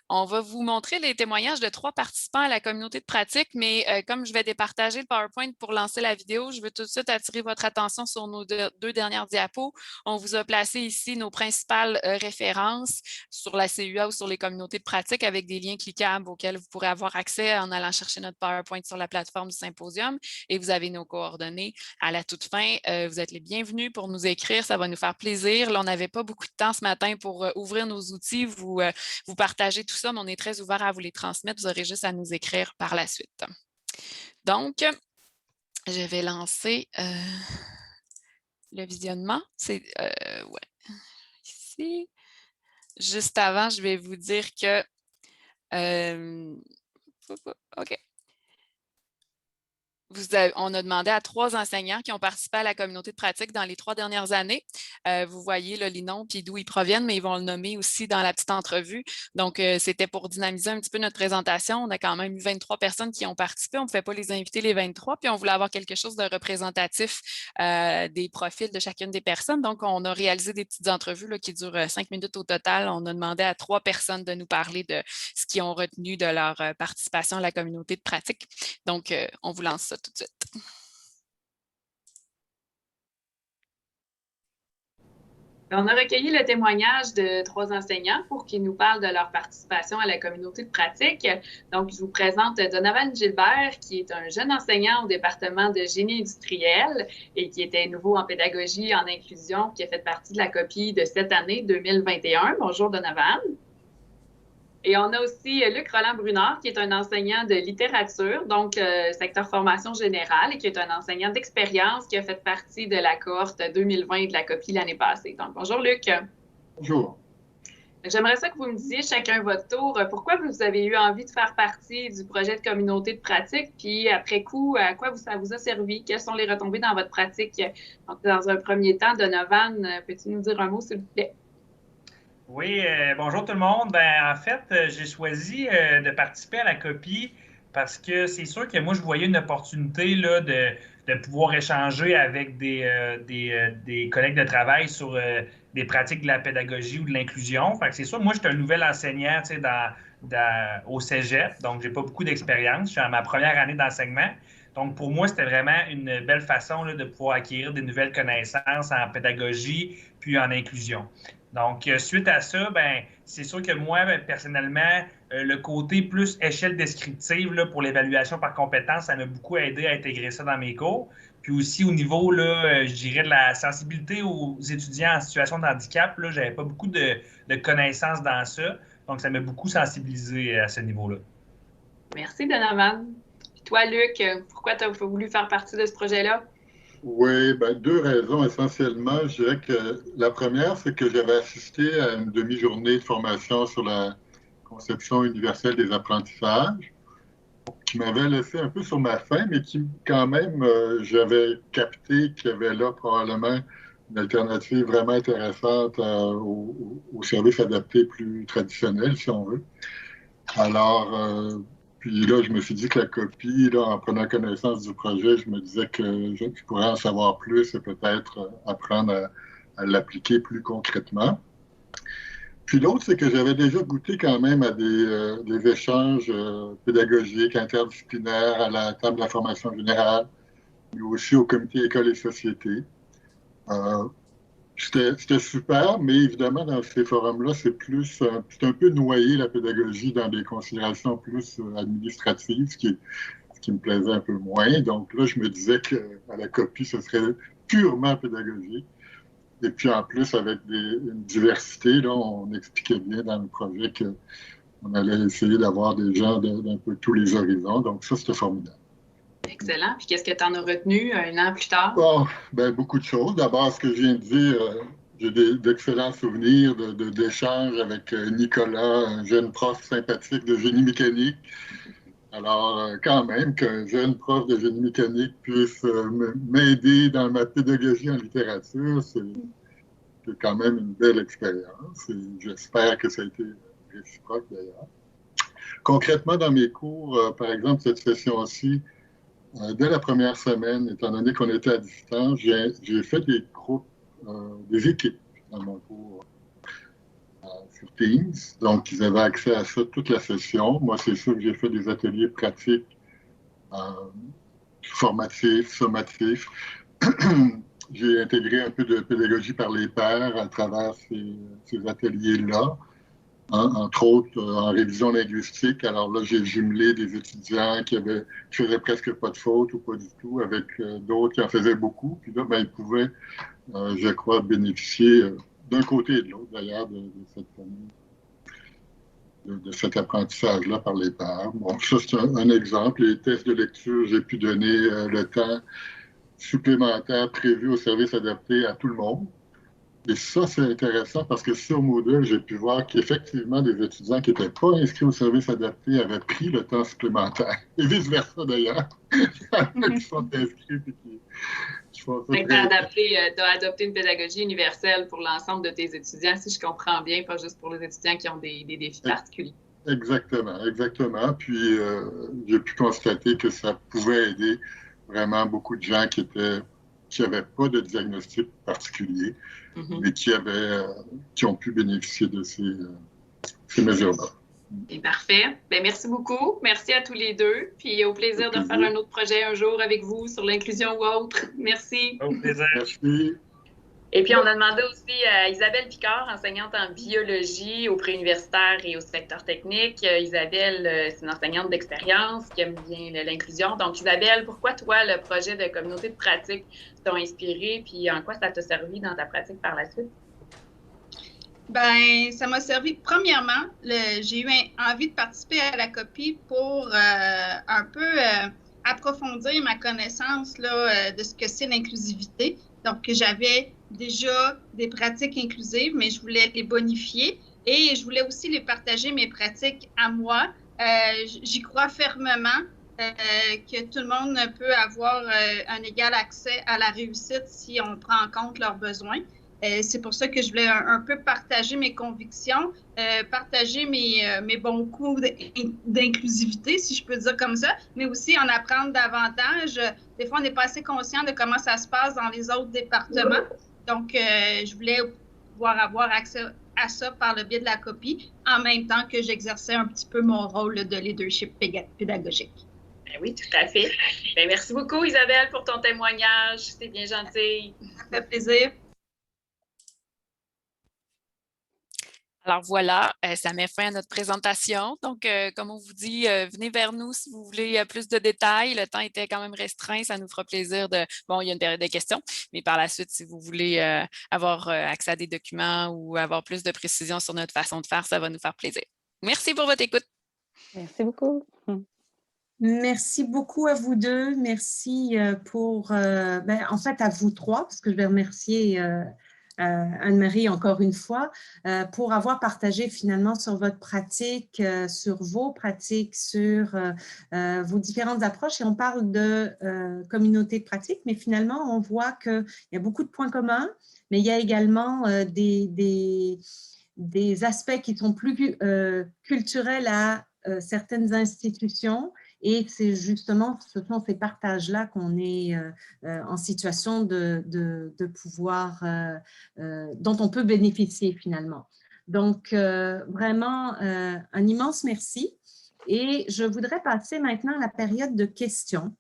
On va vous montrer les témoignages de 3 participants à la communauté de pratique, mais comme je vais départager le PowerPoint pour lancer la vidéo, je veux tout de suite attirer votre attention sur nos 2 dernières diapos. On vous a placé ici nos principales références sur la CUA ou sur les communautés de pratique avec des liens cliquables auxquels vous pourrez avoir accès en allant chercher notre PowerPoint sur la plateforme du symposium, et vous avez nos coordonnées à la toute fin. Vous êtes les bienvenus pour nous écrire, ça va nous faire plaisir. Là, on n'avait pas beaucoup de temps ce matin pour ouvrir nos outils, vous partager tout ça, mais on est très ouvert à vous les transmettre. Vous aurez juste à nous écrire par la suite. Donc, je vais lancer le visionnement. C'est ici. Juste avant, je vais vous dire que OK. On a demandé à 3 enseignants qui ont participé à la communauté de pratique dans les 3 dernières années. Vous voyez là, les noms puis d'où ils proviennent, mais ils vont le nommer aussi dans la petite entrevue. Donc, c'était pour dynamiser un petit peu notre présentation. On a quand même eu 23 personnes qui ont participé. On ne pouvait pas les inviter les 23, puis on voulait avoir quelque chose de représentatif des profils de chacune des personnes. Donc, on a réalisé des petites entrevues là, qui durent 5 minutes au total. On a demandé à 3 personnes de nous parler de ce qu'ils ont retenu de leur participation à la communauté de pratique. Donc, on vous lance ça tout de suite. On a recueilli le témoignage de 3 enseignants pour qu'ils nous parlent de leur participation à la communauté de pratique. Donc, je vous présente Donovan Gilbert, qui est un jeune enseignant au département de génie industriel et qui était nouveau en pédagogie, en inclusion, qui a fait partie de la copie de cette année 2021. Bonjour, Donovan. Et on a aussi Luc Roland-Brunard, qui est un enseignant de littérature, donc secteur formation générale, et qui est un enseignant d'expérience qui a fait partie de la cohorte 2020 de la copie l'année passée. Donc, bonjour Luc. Bonjour. J'aimerais ça que vous me disiez chacun votre tour, pourquoi vous avez eu envie de faire partie du projet de communauté de pratique, puis après coup, à quoi ça vous a servi? Quelles sont les retombées dans votre pratique? Donc, dans un premier temps, Donovan, peux-tu nous dire un mot, s'il vous plaît? Oui, bonjour tout le monde. En fait, j'ai choisi de participer à la copie parce que c'est sûr que moi, je voyais une opportunité là, de pouvoir échanger avec des collègues de travail sur des pratiques de la pédagogie ou de l'inclusion. Fait que c'est sûr, moi, j'étais un nouvel enseignant au cégep, donc je n'ai pas beaucoup d'expérience. Je suis à ma première année d'enseignement. Donc, pour moi, c'était vraiment une belle façon là, de pouvoir acquérir des nouvelles connaissances en pédagogie puis en inclusion. Donc, suite à ça, ben, c'est sûr que moi, personnellement, le côté plus échelle descriptive là, pour l'évaluation par compétence, ça m'a beaucoup aidé à intégrer ça dans mes cours. Puis aussi, au niveau, là, je dirais, de la sensibilité aux étudiants en situation de handicap, je n'avais pas beaucoup de connaissances dans ça. Donc, ça m'a beaucoup sensibilisé à ce niveau-là. Merci, Donovan. Puis toi, Luc, pourquoi tu as voulu faire partie de ce projet-là? Oui, ben, 2 raisons essentiellement. Je dirais que la première, c'est que j'avais assisté à une demi-journée de formation sur la conception universelle des apprentissages, qui m'avait laissé un peu sur ma faim, mais qui, quand même, j'avais capté qu'il y avait là probablement une alternative vraiment intéressante aux services adaptés plus traditionnels, si on veut. Alors, puis là, je me suis dit que la copie, là, en prenant connaissance du projet, je me disais que je pourrais en savoir plus et peut-être apprendre à l'appliquer plus concrètement. Puis l'autre, c'est que j'avais déjà goûté quand même à des échanges pédagogiques, interdisciplinaires, à la table de la formation générale, mais aussi au comité École et Société. C'était super, mais évidemment, dans ces forums-là, c'est un peu noyer la pédagogie dans des considérations plus administratives, ce qui me plaisait un peu moins. Donc là, je me disais qu'à la copie, ce serait purement pédagogique. Et puis en plus, avec une diversité, là, on expliquait bien dans le projet qu'on allait essayer d'avoir des gens d'un peu tous les horizons. Donc ça, c'était formidable. Excellent. Puis qu'est-ce que tu en as retenu un an plus tard? Oh, ben, beaucoup de choses. D'abord, ce que je viens de dire, j'ai d'excellents souvenirs d'échanges avec Nicolas, un jeune prof sympathique de génie mécanique. Alors, quand même, qu'un jeune prof de génie mécanique puisse m'aider dans ma pédagogie en littérature, c'est quand même une belle expérience. Et j'espère que ça a été réciproque d'ailleurs. Concrètement, dans mes cours, par exemple, cette session-ci, dès la première semaine, étant donné qu'on était à distance, j'ai fait des groupes, des équipes dans mon cours sur Teams. Donc, ils avaient accès à ça toute la session. Moi, c'est sûr que j'ai fait des ateliers pratiques, formatifs, sommatifs. J'ai intégré un peu de pédagogie par les pairs à travers ces ateliers-là. Entre autres, en révision linguistique. Alors là, j'ai jumelé des étudiants qui faisaient presque pas de fautes ou pas du tout avec d'autres qui en faisaient beaucoup. Puis là, ben, ils pouvaient, je crois, bénéficier d'un côté et de l'autre, d'ailleurs, de cet apprentissage-là par les pairs. Bon, ça, c'est un exemple. Les tests de lecture, j'ai pu donner le temps supplémentaire prévu au service adapté à tout le monde. Et ça, c'est intéressant parce que sur Moodle, j'ai pu voir qu'effectivement, des étudiants qui n'étaient pas inscrits au service adapté avaient pris le temps supplémentaire. Et vice-versa, d'ailleurs. qui sont inscrits et qui font ça. Tu as adopté une pédagogie universelle pour l'ensemble de tes étudiants, si je comprends bien, pas juste pour les étudiants qui ont des défis particuliers. Exactement, exactement. Puis, j'ai pu constater que ça pouvait aider vraiment beaucoup de gens qui n'avaient pas de diagnostic particulier, mais qui ont pu bénéficier de ces mesures-là. C'est parfait. Bien, merci beaucoup. Merci à tous les deux. Puis au plaisir de faire un autre projet un jour avec vous sur l'inclusion ou autre. Merci. Au plaisir. Merci. Et puis, on a demandé aussi à Isabelle Picard, enseignante en biologie au préuniversitaire et au secteur technique. Isabelle, c'est une enseignante d'expérience qui aime bien l'inclusion. Donc, Isabelle, pourquoi toi, le projet de communauté de pratique t'a inspiré, puis en quoi ça t'a servi dans ta pratique par la suite? Bien, ça m'a servi. Premièrement, j'ai eu envie de participer à la copie pour un peu approfondir ma connaissance là, de ce que c'est l'inclusivité. Donc, j'avais déjà des pratiques inclusives, mais je voulais les bonifier et je voulais aussi les partager, mes pratiques à moi. J'y crois fermement que tout le monde peut avoir un égal accès à la réussite si on prend en compte leurs besoins. C'est pour ça que je voulais un peu partager mes convictions, partager mes bons coups d'inclusivité, si je peux dire comme ça, mais aussi en apprendre davantage. Des fois, on n'est pas assez conscient de comment ça se passe dans les autres départements. Donc, je voulais pouvoir avoir accès à ça par le biais de la copie, en même temps que j'exerçais un petit peu mon rôle de leadership pédagogique. Ben oui, tout à fait. Ben, merci beaucoup, Isabelle, pour ton témoignage. C'était bien gentil. Ça fait plaisir. Alors voilà, ça met fin à notre présentation. Donc, comme on vous dit, venez vers nous si vous voulez plus de détails. Le temps était quand même restreint, ça nous fera plaisir de... Bon, il y a une période de questions, mais par la suite, si vous voulez avoir accès à des documents ou avoir plus de précisions sur notre façon de faire, ça va nous faire plaisir. Merci pour votre écoute. Merci beaucoup. Merci beaucoup à vous deux. Merci pour, en fait, à vous trois, parce que je vais remercier Anne-Marie encore une fois, pour avoir partagé finalement sur votre pratique, sur vos pratiques, sur vos différentes approches. Et on parle de communauté de pratique, mais finalement, on voit qu'il y a beaucoup de points communs, mais il y a également des aspects qui sont plus culturels à certaines institutions. Et c'est justement, ce sont ces partages-là qu'on est en situation de pouvoir, dont on peut bénéficier finalement. Donc, vraiment, un immense merci. Et je voudrais passer maintenant à la période de questions.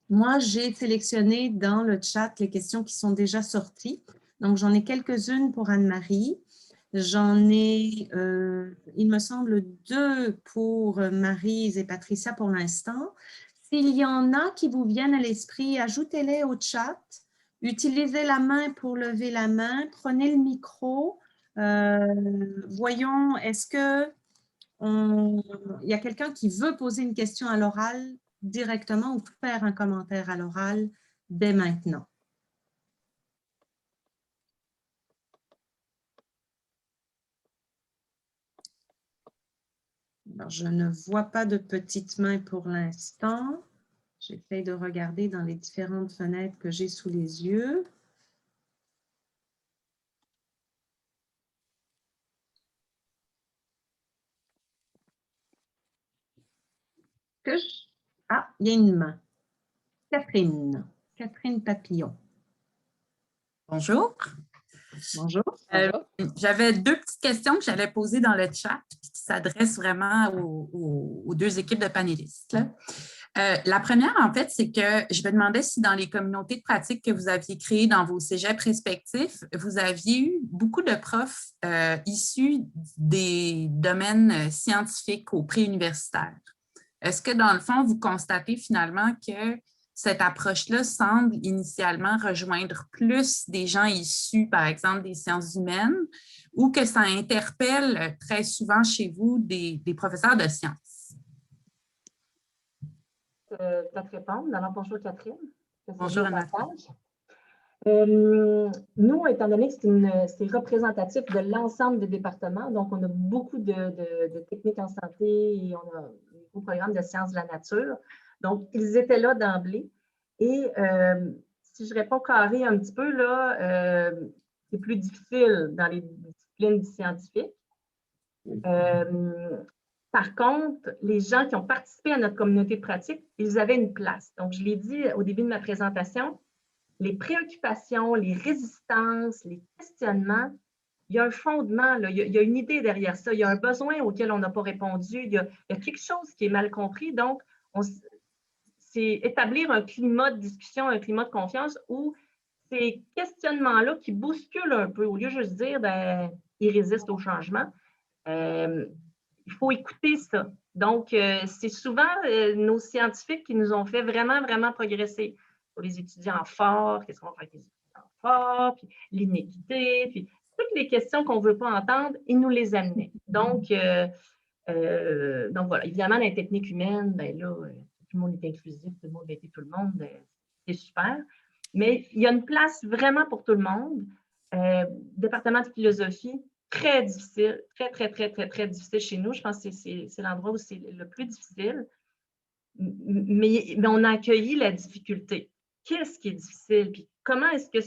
Moi, j'ai sélectionné dans le chat les questions qui sont déjà sorties. Donc, j'en ai quelques-unes pour Anne-Marie. J'en ai, il me semble, 2 pour Maryse et Patricia pour l'instant. S'il y en a qui vous viennent à l'esprit, ajoutez-les au chat. Utilisez la main pour lever la main. Prenez le micro. Voyons, est-ce qu'il y a quelqu'un qui veut poser une question à l'oral directement ou faire un commentaire à l'oral dès maintenant? Alors, je ne vois pas de petites mains pour l'instant. J'essaie de regarder dans les différentes fenêtres que j'ai sous les yeux. Ah, il y a une main. Catherine. Catherine Papillon. Bonjour. Bonjour. J'avais 2 petites questions que j'allais poser dans le chat qui s'adressent vraiment aux 2 équipes de panélistes. La première, en fait, c'est que je me demandais si dans les communautés de pratique que vous aviez créées dans vos cégeps respectifs, vous aviez eu beaucoup de profs issus des domaines scientifiques au préuniversitaire. Est-ce que, dans le fond, vous constatez finalement que cette approche-là semble initialement rejoindre plus des gens issus, par exemple, des sciences humaines, ou que ça interpelle très souvent chez vous des professeurs de sciences? Peut-être répondre. Alors, bonjour Catherine. Bonjour Anna. Nous, étant donné que c'est représentatif de l'ensemble des départements, donc on a beaucoup de techniques en santé et on a un gros programme de sciences de la nature. Donc, ils étaient là d'emblée. Et si je réponds carré un petit peu, là, c'est plus difficile dans les disciplines scientifiques. Par contre, les gens qui ont participé à notre communauté de pratique, ils avaient une place. Donc, je l'ai dit au début de ma présentation, les préoccupations, les résistances, les questionnements, il y a un fondement, là, il y a une idée derrière ça, il y a un besoin auquel on n'a pas répondu, il y a quelque chose qui est mal compris. Donc, c'est établir un climat de discussion, un climat de confiance où ces questionnements-là qui bousculent un peu, au lieu de juste dire, ben, ils résistent au changement, il faut écouter ça. Donc, c'est souvent nos scientifiques qui nous ont fait vraiment, vraiment progresser. Pour les étudiants forts, qu'est-ce qu'on va faire avec les étudiants forts, puis l'inéquité, puis toutes les questions qu'on ne veut pas entendre, ils nous les amenaient. Donc voilà, évidemment, dans les techniques humaines, ben là, tout le monde est inclusif, tout le monde va aider tout le monde, c'est super. Mais il y a une place vraiment pour tout le monde. Département de philosophie, très difficile, très difficile chez nous. Je pense que c'est l'endroit où c'est le plus difficile. Mais on a accueilli la difficulté. Qu'est-ce qui est difficile? Puis comment est-ce que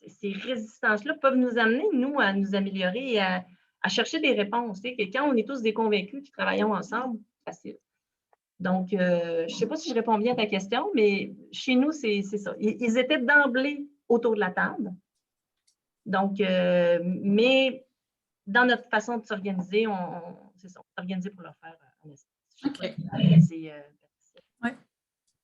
ces résistances-là peuvent nous amener, nous, à nous améliorer et à chercher des réponses? Que quand on est tous des convaincus qui travaillons ensemble, c'est facile. Donc, je ne sais pas si je réponds bien à ta question, mais chez nous, c'est ça. Ils étaient d'emblée autour de la table. Donc, mais dans notre façon de s'organiser, c'est ça, on s'est organisé pour le faire en espace. OK.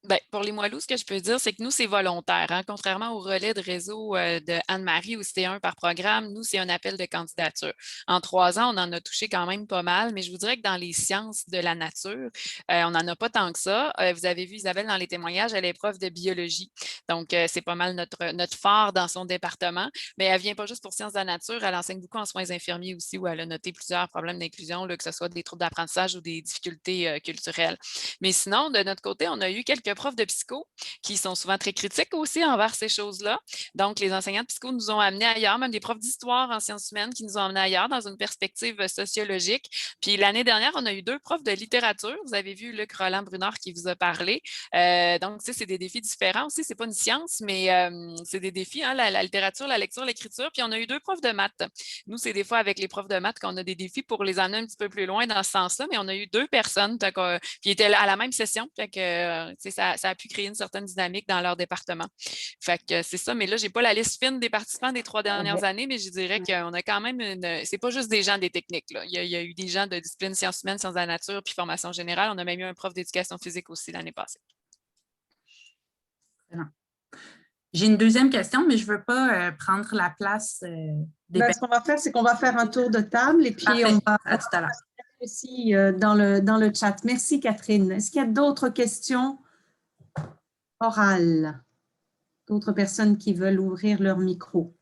Bien, pour les Moilous, ce que je peux dire, c'est que nous, c'est volontaire. Hein? Contrairement au relais de réseau de Anne-Marie où c'était un par programme, nous, c'est un appel de candidature. En 3 ans, on en a touché quand même pas mal, mais je vous dirais que dans les sciences de la nature, on n'en a pas tant que ça. Vous avez vu Isabelle dans les témoignages, elle est prof de biologie. Donc, c'est pas mal notre phare dans son département. Mais elle ne vient pas juste pour sciences de la nature, elle enseigne beaucoup en soins infirmiers aussi, où elle a noté plusieurs problèmes d'inclusion, que ce soit des troubles d'apprentissage ou des difficultés culturelles. Mais sinon, de notre côté, on a eu quelques profs de psycho qui sont souvent très critiques aussi envers ces choses-là. Donc, les enseignants de psycho nous ont amenés ailleurs, même des profs d'histoire en sciences humaines qui nous ont amenés ailleurs dans une perspective sociologique. Puis l'année dernière, on a eu 2 profs de littérature. Vous avez vu Luc Roland-Brunard qui vous a parlé. Donc, tu sais, c'est des défis différents aussi. C'est pas une science, mais c'est des défis, hein, la littérature, la lecture, l'écriture. Puis on a eu 2 profs de maths. Nous, c'est des fois avec les profs de maths qu'on a des défis pour les amener un petit peu plus loin dans ce sens-là, mais on a eu 2 personnes qui étaient à la même session. Fait que, ça a pu créer une certaine dynamique dans leur département. Fait que c'est ça, mais là, je n'ai pas la liste fine des participants des 3 dernières années, mais je dirais qu'on a quand même c'est pas juste des gens des techniques. Là. Il y a eu des gens de discipline sciences humaines, sciences de la nature, puis formation générale. On a même eu un prof d'éducation physique aussi l'année passée. J'ai une deuxième question, mais je ne veux pas prendre la place des Ce qu'on va faire, c'est qu'on va faire un tour de table et puis on va à tout à l'heure. Aussi dans le chat. Merci, Catherine. Est-ce qu'il y a d'autres questions orales? D'autres personnes qui veulent ouvrir leur micro?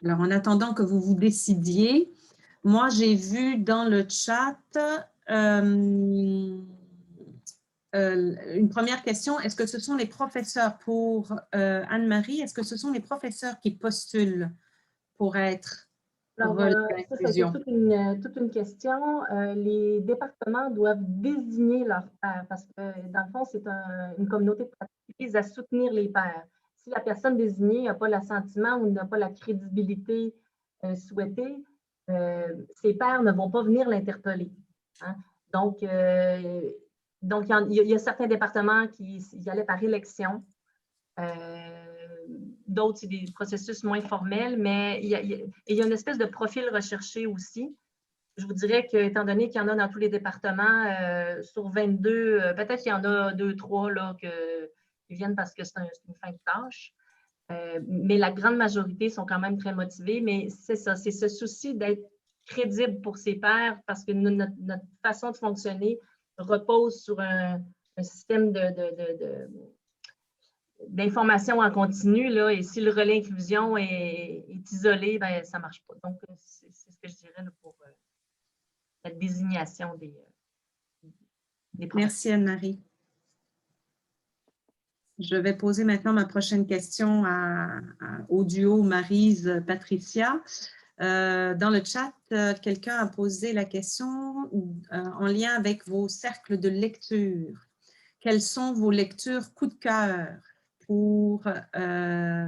Alors, en attendant que vous vous décidiez, moi, j'ai vu dans le chat une première question. Est-ce que ce sont les professeurs pour Anne-Marie? Est-ce que ce sont les professeurs qui postulent pour être Alors, ça, c'est toute une question. Les départements doivent désigner leurs pairs parce que, dans le fond, c'est une communauté de pratique qui vise à soutenir les pairs. Si la personne désignée n'a pas l'assentiment ou n'a pas la crédibilité souhaitée, ses pairs ne vont pas venir l'interpeller. Hein? Donc, il y a certains départements qui y allaient par élection. D'autres, c'est des processus moins formels, mais il y a une espèce de profil recherché aussi. Je vous dirais qu'étant donné qu'il y en a dans tous les départements, sur 22, peut-être qu'il y en a 2, 3 là, qui viennent parce que c'est une fin de tâche. Mais la grande majorité sont quand même très motivés. Mais c'est ça, c'est ce souci d'être crédible pour ses pairs parce que notre façon de fonctionner repose sur un système d'information en continu, là, et si le relais inclusion est isolé, ben, ça ne marche pas. Donc, c'est ce que je dirais là, pour la désignation des professeurs. Merci, Anne-Marie. Je vais poser maintenant ma prochaine question au duo Maryse-Patricia. Dans le chat, quelqu'un a posé la question en lien avec vos cercles de lecture. Quelles sont vos lectures coup de cœur pour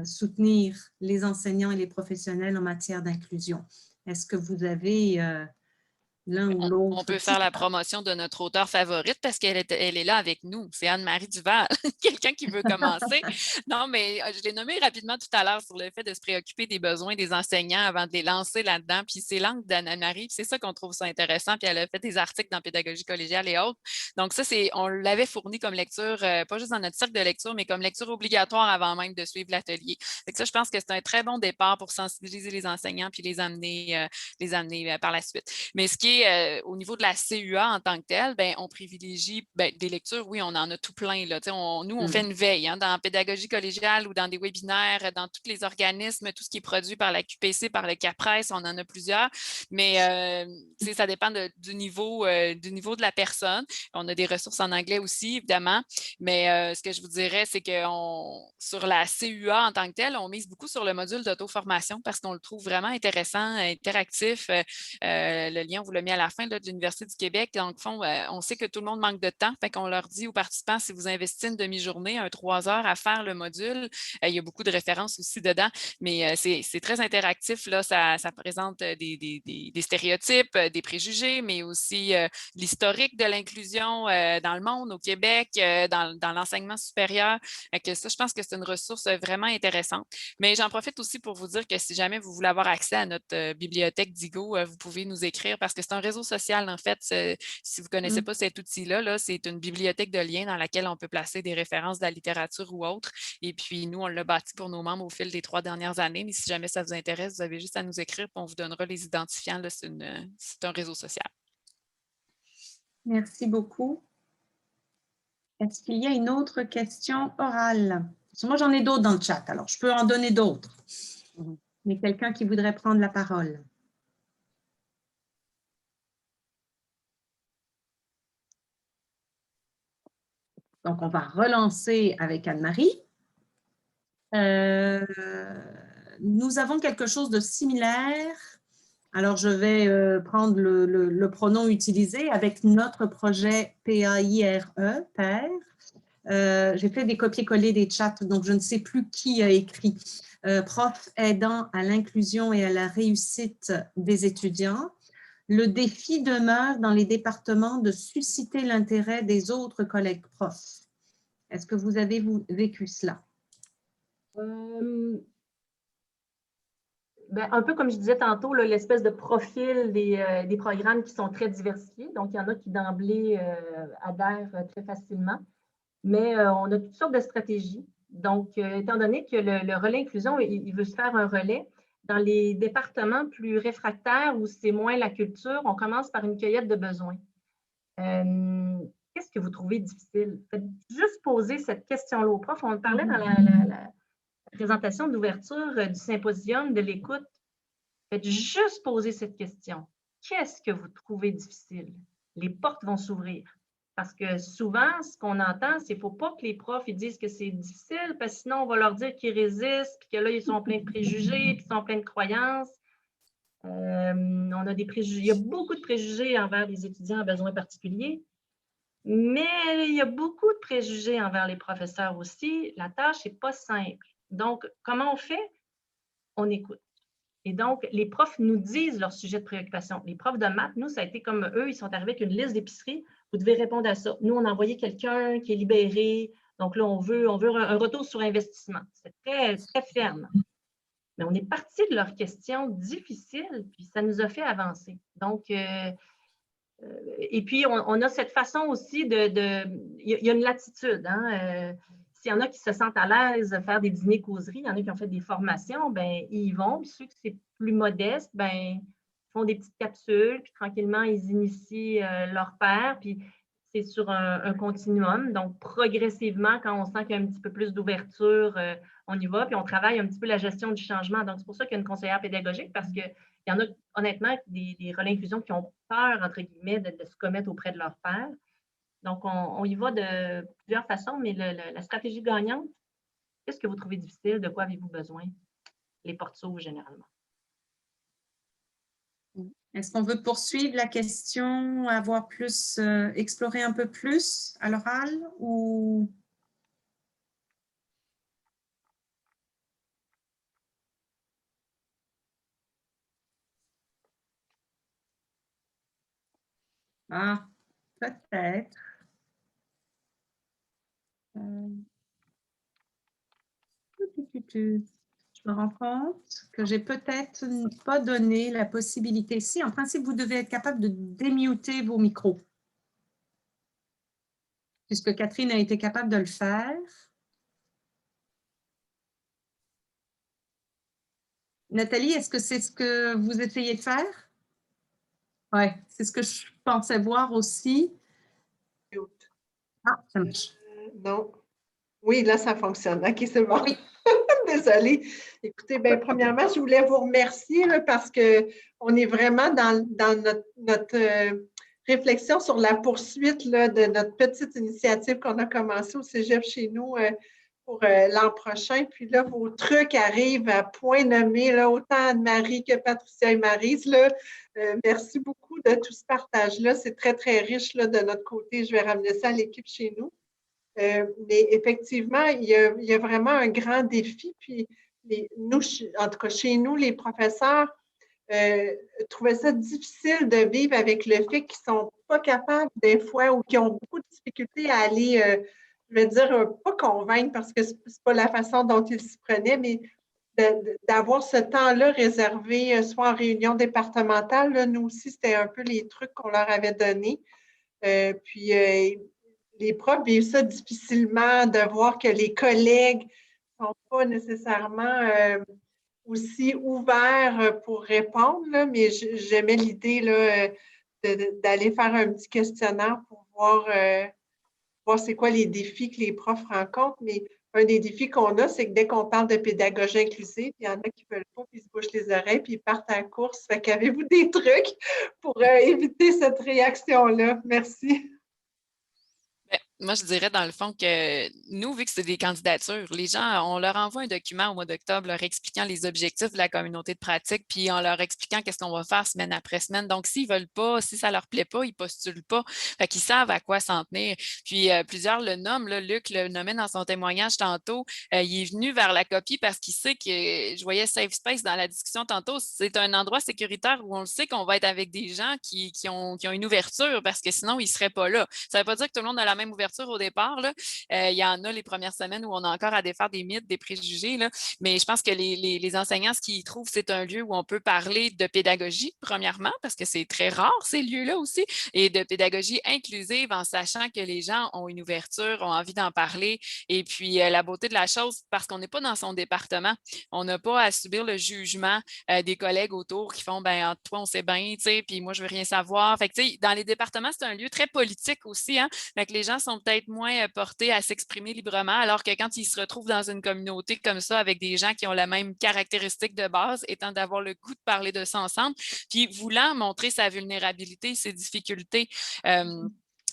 soutenir les enseignants et les professionnels en matière d'inclusion? Est-ce que vous avez l'un ou l'autre? On peut faire la promotion de notre auteure favorite parce qu'elle est là avec nous. C'est Anne-Marie Duval. Quelqu'un qui veut commencer? Non, mais je l'ai nommé rapidement tout à l'heure sur le fait de se préoccuper des besoins des enseignants avant de les lancer là-dedans. Puis c'est l'angle d'Anne-Marie. C'est ça qu'on trouve ça intéressant. Puis elle a fait des articles dans Pédagogie collégiale et autres. Donc ça, on l'avait fourni comme lecture, pas juste dans notre cercle de lecture, mais comme lecture obligatoire avant même de suivre l'atelier. Ça, je pense que c'est un très bon départ pour sensibiliser les enseignants puis les amener par la suite. Mais ce qui est au niveau de la CUA en tant que telle, ben, on privilégie des lectures, oui, on en a tout plein. Là. On fait une veille hein, dans Pédagogie collégiale ou dans des webinaires, dans tous les organismes, tout ce qui est produit par la QPC, par le CAPRES, on en a plusieurs, mais ça dépend du niveau de la personne. On a des ressources en anglais aussi, évidemment, mais ce que je vous dirais, c'est que sur la CUA en tant que telle, on mise beaucoup sur le module d'auto-formation parce qu'on le trouve vraiment intéressant, interactif. Le lien, vous le l'ai mis à la fin là, de l'Université du Québec. Dans le fond, on sait que tout le monde manque de temps. Fait qu'on leur dit aux participants, si vous investissez une demi-journée, 3 heures à faire le module, il y a beaucoup de références aussi dedans, mais c'est très interactif. Là, ça présente des stéréotypes, des préjugés, mais aussi l'historique de l'inclusion dans le monde, au Québec, dans l'enseignement supérieur. Que ça, je pense que c'est une ressource vraiment intéressante. Mais j'en profite aussi pour vous dire que si jamais vous voulez avoir accès à notre bibliothèque Digo, vous pouvez nous écrire parce que c'est un réseau social, en fait. Si vous ne connaissez pas cet outil-là, c'est une bibliothèque de liens dans laquelle on peut placer des références de la littérature ou autre. Et puis, nous, on l'a bâti pour nos membres au fil des 3 dernières années. Mais si jamais ça vous intéresse, vous avez juste à nous écrire et on vous donnera les identifiants. C'est un réseau social. Merci beaucoup. Est-ce qu'il y a une autre question orale? Parce que moi, j'en ai d'autres dans le chat, alors je peux en donner d'autres. Mais quelqu'un qui voudrait prendre la parole? Donc, on va relancer avec Anne-Marie. Nous avons quelque chose de similaire. Alors, je vais prendre le pronom utilisé avec notre projet PAIRE, PAIRE. J'ai fait des copier-coller des chats, donc je ne sais plus qui a écrit. Prof aidant à l'inclusion et à la réussite des étudiants. Le défi demeure dans les départements de susciter l'intérêt des autres collègues profs. Est-ce que vous avez vécu cela? Un peu comme je disais tantôt, l'espèce de profil des programmes qui sont très diversifiés. Donc, il y en a qui d'emblée adhèrent très facilement. Mais on a toutes sortes de stratégies. Donc, étant donné que le relais inclusion, il veut se faire un relais, dans les départements plus réfractaires où c'est moins la culture, on commence par une cueillette de besoins. Qu'est-ce que vous trouvez difficile? Faites juste poser cette question-là au prof. On parlait dans la présentation d'ouverture du symposium de l'écoute. Faites juste poser cette question. Qu'est-ce que vous trouvez difficile? Les portes vont s'ouvrir. Parce que souvent, ce qu'on entend, c'est qu'il ne faut pas que les profs ils disent que c'est difficile, parce que sinon, on va leur dire qu'ils résistent, puis que là, ils sont pleins de préjugés, puis ils sont pleins de croyances. On a des préjugés. Il y a beaucoup de préjugés envers les étudiants à besoins particuliers, mais il y a beaucoup de préjugés envers les professeurs aussi. La tâche n'est pas simple. Donc, comment on fait? On écoute. Et donc, les profs nous disent leur sujet de préoccupation. Les profs de maths, nous, ça a été comme eux, ils sont arrivés avec une liste d'épicerie. Vous devez répondre à ça. Nous, on a envoyé quelqu'un qui est libéré. Donc là, on veut un retour sur investissement. C'est très, très ferme. Mais on est parti de leurs questions difficiles, puis ça nous a fait avancer. Donc, et puis, on a cette façon aussi il y a une latitude. S'il y en a qui se sentent à l'aise à faire des dîners causeries, il y en a qui ont fait des formations, bien, ils y vont. Puis ceux qui c'est plus modeste, bien, font des petites capsules, puis tranquillement, ils initient leur père, puis c'est sur un continuum. Donc, progressivement, quand on sent qu'il y a un petit peu plus d'ouverture, on y va, puis on travaille un petit peu la gestion du changement. Donc, c'est pour ça qu'il y a une conseillère pédagogique, parce qu'il y en a, honnêtement, des relais inclusion qui ont peur, entre guillemets, de se commettre auprès de leur père. Donc, on y va de plusieurs façons, mais la stratégie gagnante, qu'est-ce que vous trouvez difficile? De quoi avez-vous besoin? Les portes s'ouvrent généralement. Est-ce qu'on veut poursuivre la question, avoir plus, explorer un peu plus à l'oral ou... Ah, peut-être. Je me rends compte que j'ai peut-être pas donné la possibilité. Si, en principe, vous devez être capable de démuter vos micros. Puisque Catherine a été capable de le faire. Nathalie, est-ce que c'est ce que vous essayez de faire? Oui, c'est ce que je pensais voir aussi. Ah, ça marche. Non. Oui, là, ça fonctionne. OK, c'est bon. Oui. Désolée. Écoutez, bien, premièrement, je voulais vous remercier là, parce qu'on est vraiment dans notre réflexion sur la poursuite là, de notre petite initiative qu'on a commencée au Cégep chez nous pour l'an prochain. Puis là, vos trucs arrivent à point nommé, là, autant Anne-Marie que Patricia et Maryse. Là. Merci beaucoup de tout ce partage-là. C'est très, très riche là, de notre côté. Je vais ramener ça à l'équipe chez nous. Mais effectivement, il y a vraiment un grand défi. Puis nous, en tout cas, chez nous, les professeurs trouvaient ça difficile de vivre avec le fait qu'ils ne sont pas capables des fois ou qu'ils ont beaucoup de difficultés à aller, je vais dire, pas convaincre parce que ce n'est pas la façon dont ils s'y prenaient, mais d'avoir ce temps-là réservé, soit en réunion départementale. Là, nous aussi, c'était un peu les trucs qu'on leur avait donnés. Puis les profs vivent ça difficilement, de voir que les collègues ne sont pas nécessairement aussi ouverts pour répondre, là, mais j'aimais l'idée là, d'aller faire un petit questionnaire pour voir c'est quoi les défis que les profs rencontrent. Mais un des défis qu'on a, c'est que dès qu'on parle de pédagogie inclusive, il y en a qui ne veulent pas, puis ils se bouchent les oreilles, puis ils partent à la course. Fait qu'avez-vous des trucs pour éviter cette réaction-là? Merci. Moi, je dirais dans le fond que nous, vu que c'est des candidatures, les gens, on leur envoie un document au mois d'octobre leur expliquant les objectifs de la communauté de pratique, puis en leur expliquant qu'est-ce qu'on va faire semaine après semaine. Donc, s'ils ne veulent pas, si ça ne leur plaît pas, ils ne postulent pas. Fait qu'ils savent à quoi s'en tenir. Puis, plusieurs le nomment. Là, Luc le nommait dans son témoignage tantôt. Il est venu vers la copie parce qu'il sait que, je voyais Safe Space dans la discussion tantôt, c'est un endroit sécuritaire où on le sait qu'on va être avec des gens qui ont une ouverture parce que sinon, ils ne seraient pas là. Ça ne veut pas dire que tout le monde a la même ouverture au départ. Là. Il y en a les premières semaines où on a encore à défaire des mythes, des préjugés, là. Mais je pense que les enseignants, ce qu'ils trouvent, c'est un lieu où on peut parler de pédagogie, premièrement, parce que c'est très rare, ces lieux-là aussi, et de pédagogie inclusive en sachant que les gens ont une ouverture, ont envie d'en parler. Et puis, la beauté de la chose, parce qu'on n'est pas dans son département, on n'a pas à subir le jugement des collègues autour qui font, ben, toi, on sait bien, tu sais, puis moi, je veux rien savoir. Fait que, tu sais, dans les départements, c'est un lieu très politique aussi, hein. Fait que les gens sont peut-être moins portés à s'exprimer librement, alors que quand ils se retrouvent dans une communauté comme ça, avec des gens qui ont la même caractéristique de base, étant d'avoir le goût de parler de ça ensemble, puis voulant montrer sa vulnérabilité, ses difficultés.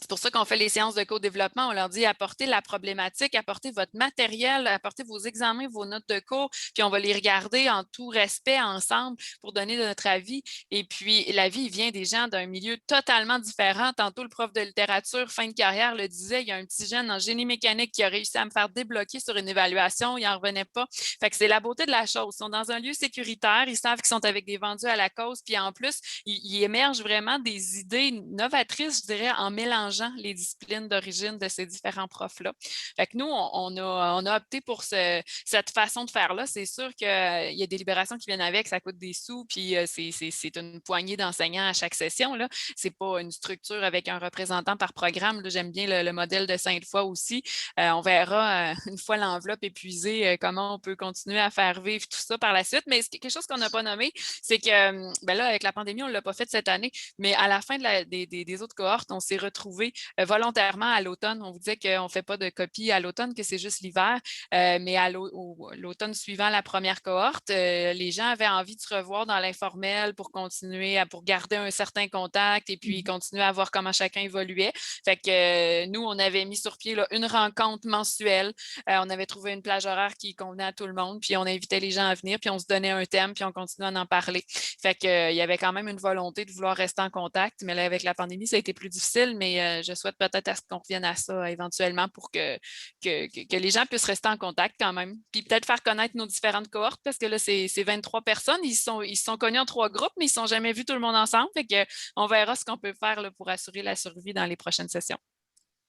C'est pour ça qu'on fait les séances de co-développement. On leur dit apportez la problématique, apportez votre matériel, apportez vos examens, vos notes de cours, puis on va les regarder en tout respect ensemble pour donner notre avis. Et puis, la vie vient des gens d'un milieu totalement différent. Tantôt, le prof de littérature, fin de carrière, le disait, il y a un petit jeune en génie mécanique qui a réussi à me faire débloquer sur une évaluation, il n'en revenait pas. Fait que c'est la beauté de la chose. Ils sont dans un lieu sécuritaire, ils savent qu'ils sont avec des vendus à la cause, puis en plus, il émerge vraiment des idées novatrices, je dirais, en mélangeant les disciplines d'origine de ces différents profs-là. Fait que nous, on a opté pour cette façon de faire-là. C'est sûr qu'il y a des libérations qui viennent avec, ça coûte des sous, puis c'est une poignée d'enseignants à chaque session. Ce n'est pas une structure avec un représentant par programme. J'aime bien le modèle de Sainte-Foy aussi. On verra une fois l'enveloppe épuisée comment on peut continuer à faire vivre tout ça par la suite. Mais quelque chose qu'on n'a pas nommé, c'est que ben là, avec la pandémie, on ne l'a pas fait cette année, mais à la fin des autres cohortes, on s'est retrouvés volontairement à l'automne. On vous disait qu'on ne fait pas de copie à l'automne, que c'est juste l'hiver, mais à l'automne suivant la première cohorte, les gens avaient envie de se revoir dans l'informel pour continuer, pour garder un certain contact et puis continuer à voir comment chacun évoluait. Fait que nous, on avait mis sur pied là, une rencontre mensuelle. On avait trouvé une plage horaire qui convenait à tout le monde, puis on invitait les gens à venir, puis on se donnait un thème, puis on continuait à en parler. Fait que il y avait quand même une volonté de vouloir rester en contact, mais là, avec la pandémie, ça a été plus difficile, mais je souhaite peut-être à ce qu'on revienne à ça éventuellement pour que les gens puissent rester en contact quand même. Puis peut-être faire connaître nos différentes cohortes, parce que là, c'est 23 personnes. Ils se sont connus en 3 groupes, mais ils ne se sont jamais vus tout le monde ensemble. Fait qu'on verra ce qu'on peut faire là, pour assurer la survie dans les prochaines sessions.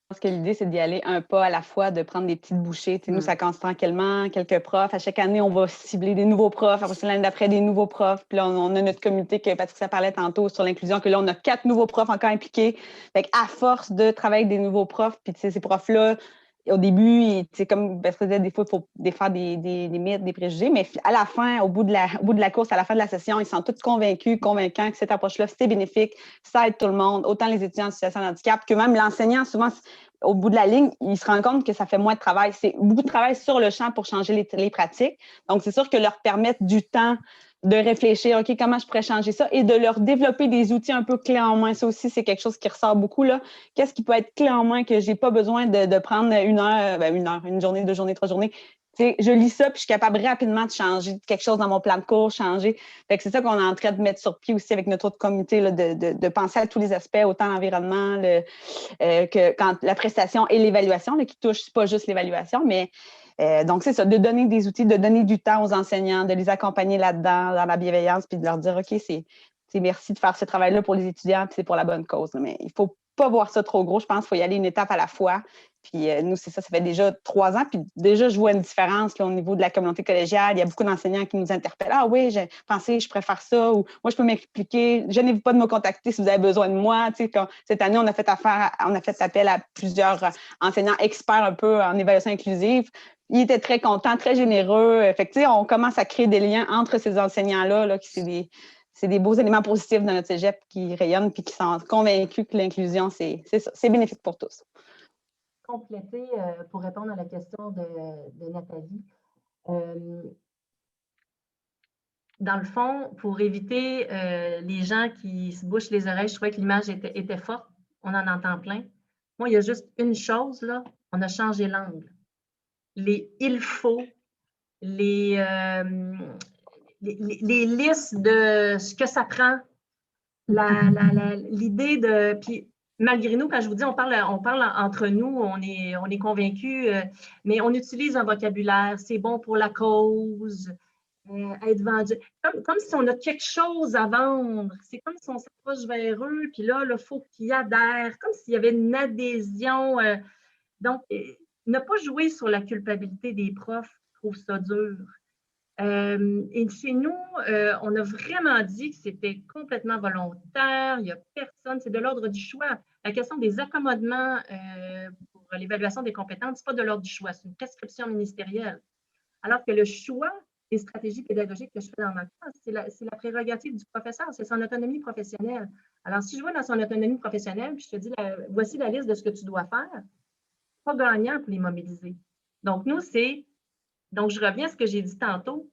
Je pense que l'idée, c'est d'y aller un pas à la fois, de prendre des petites bouchées. Nous, ça commence tranquillement, quelques profs. À chaque année, on va cibler des nouveaux profs. Après, l'année d'après, des nouveaux profs. Puis là, on a notre communauté que Patricia parlait tantôt sur l'inclusion, que là, on a 4 nouveaux profs encore impliqués. Fait qu'à force de travailler avec des nouveaux profs, puis ces profs-là, au début, comme Bertrand disait, des fois, il faut défaire des mythes, des préjugés, mais à la fin, au bout de la course, à la fin de la session, ils sont tous convaincants que cette approche-là, c'est bénéfique, ça aide tout le monde, autant les étudiants en situation de handicap que même l'enseignant, souvent, au bout de la ligne, il se rend compte que ça fait moins de travail. C'est beaucoup de travail sur le champ pour changer les pratiques. Donc, c'est sûr que leur permettre du temps de réfléchir, OK, comment je pourrais changer ça et de leur développer des outils un peu clés en main. Ça aussi, c'est quelque chose qui ressort beaucoup, là. Qu'est-ce qui peut être clé en main que je n'ai pas besoin de prendre une heure, une journée, 2 journées, 3 journées. T'sais, je lis ça, puis je suis capable rapidement de changer quelque chose dans mon plan de cours, changer. Fait que c'est ça qu'on est en train de mettre sur pied aussi avec notre autre comité, là, de penser à tous les aspects, autant l'environnement que quand la prestation et l'évaluation, là, qui touchent pas juste l'évaluation, mais donc c'est ça, de donner des outils, de donner du temps aux enseignants, de les accompagner là-dedans, dans la bienveillance, puis de leur dire, OK, c'est merci de faire ce travail-là pour les étudiants, puis c'est pour la bonne cause. Mais il faut pas voir ça trop gros. Je pense qu'il faut y aller une étape à la fois. Puis nous, c'est ça fait déjà 3 ans. Puis déjà, je vois une différence là, au niveau de la communauté collégiale. Il y a beaucoup d'enseignants qui nous interpellent. Ah oui, j'ai pensé, je préfère ça. Ou moi, je peux m'expliquer. Je n'ai pas de me contacter si vous avez besoin de moi. Tu sais, cette année, on a fait appel à plusieurs enseignants experts un peu en évaluation inclusive. Ils étaient très contents, très généreux. Fait que, tu sais, on commence à créer des liens entre ces enseignants-là, là, qui c'est des beaux éléments positifs de notre cégep qui rayonnent puis qui sont convaincus que l'inclusion, c'est ça, c'est bénéfique pour tous. Compléter pour répondre à la question de Nathalie. Dans le fond, pour éviter les gens qui se bouchent les oreilles, je trouvais que l'image était forte. On en entend plein. Moi, il y a juste une chose, là, on a changé l'angle. Les « il faut », les listes de ce que ça prend, l'idée de... Puis, malgré nous, quand je vous dis, on parle entre nous, on est convaincus, mais on utilise un vocabulaire, c'est bon pour la cause, être vendu. Comme si on a quelque chose à vendre. C'est comme si on s'approche vers eux, puis là, il faut qu'ils adhèrent, comme s'il y avait une adhésion. Donc, ne pas jouer sur la culpabilité des profs, je trouve ça dur. Et chez nous, on a vraiment dit que c'était complètement volontaire, il n'y a personne, c'est de l'ordre du choix. La question des accommodements pour l'évaluation des compétences, ce n'est pas de l'ordre du choix, c'est une prescription ministérielle. Alors que le choix des stratégies pédagogiques que je fais dans ma classe, c'est la prérogative du professeur, c'est son autonomie professionnelle. Alors, si je vois dans son autonomie professionnelle, puis je te dis, voici la liste de ce que tu dois faire, pas gagnant pour les mobiliser. Donc, nous, donc, je reviens à ce que j'ai dit tantôt.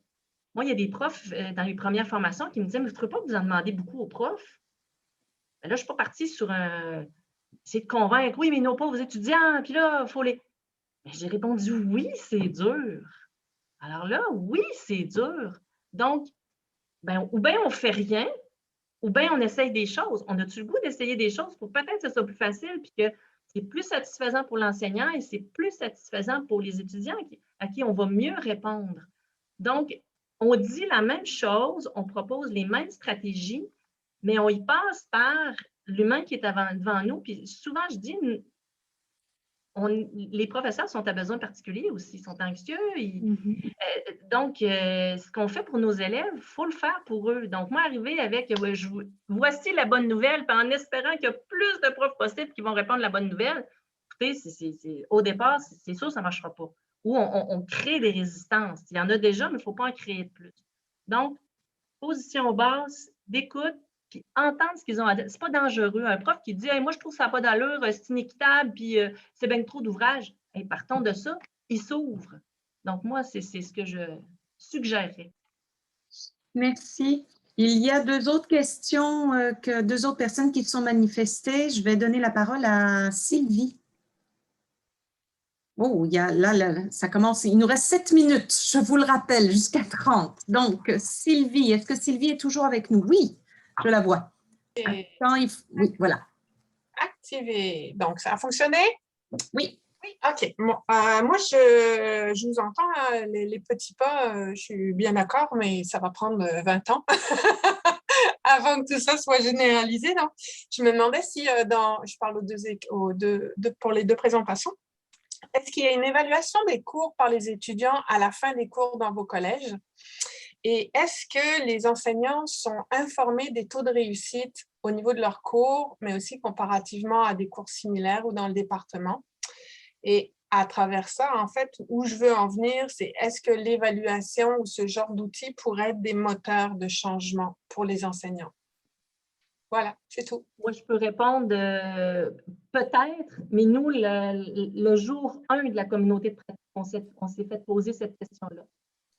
Moi, il y a des profs dans les premières formations qui me disaient, mais je ne trouve pas que vous en demandez beaucoup aux profs. Mais là, je ne suis pas partie sur c'est de convaincre, oui, mais nos pauvres étudiants, puis là, il faut les... Mais j'ai répondu, oui, c'est dur. Alors là, oui, c'est dur. Donc, ou bien on ne fait rien, ou bien on essaye des choses. On a-tu le goût d'essayer des choses pour peut-être que ce soit plus facile, puis que c'est plus satisfaisant pour l'enseignant et c'est plus satisfaisant pour les étudiants à qui on va mieux répondre. Donc, on dit la même chose, on propose les mêmes stratégies, mais on y passe par l'humain qui est devant nous. Puis souvent, je dis, les professeurs sont à besoin particulier aussi, ils sont anxieux. Donc, ce qu'on fait pour nos élèves, il faut le faire pour eux. Donc, moi, arriver avec voici la bonne nouvelle, puis en espérant qu'il y a plus de profs possibles qui vont répondre à la bonne nouvelle, écoutez, au départ, c'est sûr que ça ne marchera pas. Ou on crée des résistances. Il y en a déjà, mais il ne faut pas en créer de plus. Donc, position basse, d'écoute, puis entendre ce qu'ils ont à dire. Ce n'est pas dangereux. Un prof qui dit hey, « moi, je trouve que ça n'a pas d'allure, c'est inéquitable, puis c'est bien trop d'ouvrages. Hey, » partons de ça, il s'ouvre. Donc, moi, c'est ce que je suggérerais. Merci. Il y a 2 autres questions, 2 autres personnes qui se sont manifestées. Je vais donner la parole à Sylvie. Oh, là, ça commence. Il nous reste 7 minutes, je vous le rappelle, jusqu'à 30. Donc, Sylvie, est-ce que Sylvie est toujours avec nous? Oui, je la vois. Oui, voilà. Activé. Donc, ça a fonctionné? Oui. Oui, OK. Bon, moi, je vous entends, les petits pas, je suis bien d'accord, mais ça va prendre 20 ans avant que tout ça soit généralisé. Donc, je me demandais si, je parle pour les 2 présentations, est-ce qu'il y a une évaluation des cours par les étudiants à la fin des cours dans vos collèges? Et est-ce que les enseignants sont informés des taux de réussite au niveau de leurs cours, mais aussi comparativement à des cours similaires ou dans le département? Et à travers ça, en fait, où je veux en venir, c'est est-ce que l'évaluation ou ce genre d'outils pourrait être des moteurs de changement pour les enseignants? Voilà, c'est tout. Moi, je peux répondre peut-être, mais nous, le jour 1 de la communauté de pratique, on s'est fait poser cette question-là.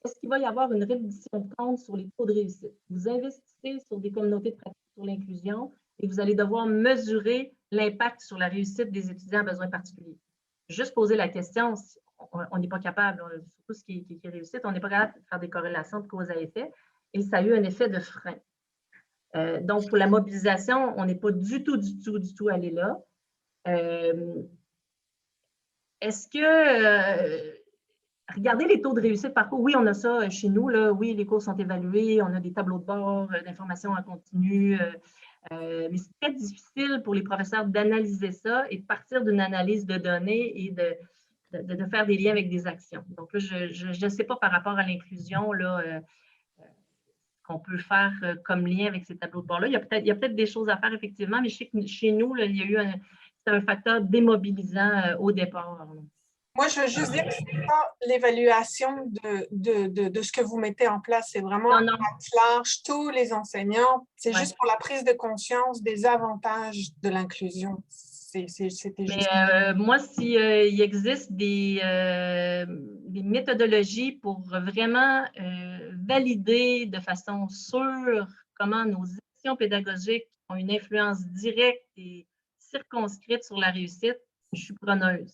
est-ce qu'il va y avoir une reddition de compte sur les taux de réussite? Vous investissez sur des communautés de pratique sur l'inclusion et vous allez devoir mesurer l'impact sur la réussite des étudiants à besoins particuliers. Juste poser la question, on n'est pas capable, surtout ce qui est réussite, on n'est pas capable de faire des corrélations de cause à effet et ça a eu un effet de frein. Donc, pour la mobilisation, on n'est pas du tout allé là. Est-ce que, regardez les taux de réussite par cours, oui, on a ça chez nous, là, oui, les cours sont évalués, on a des tableaux de bord d'informations en continu, mais c'est très difficile pour les professeurs d'analyser ça et de partir d'une analyse de données et de faire des liens avec des actions. Donc là, je ne sais pas par rapport à l'inclusion, qu'on peut faire comme lien avec ces tableaux de bord-là. Il y a peut-être des choses à faire, effectivement, mais je sais que chez nous, là, il y a eu un facteur démobilisant au départ. Moi, je veux juste dire que ce n'est pas l'évaluation de ce que vous mettez en place. C'est vraiment à large, tous les enseignants. C'est juste pour la prise de conscience des avantages de l'inclusion. C'était juste. Moi, s'il existe des méthodologies pour vraiment valider de façon sûre comment nos actions pédagogiques ont une influence directe et circonscrite sur la réussite, je suis preneuse.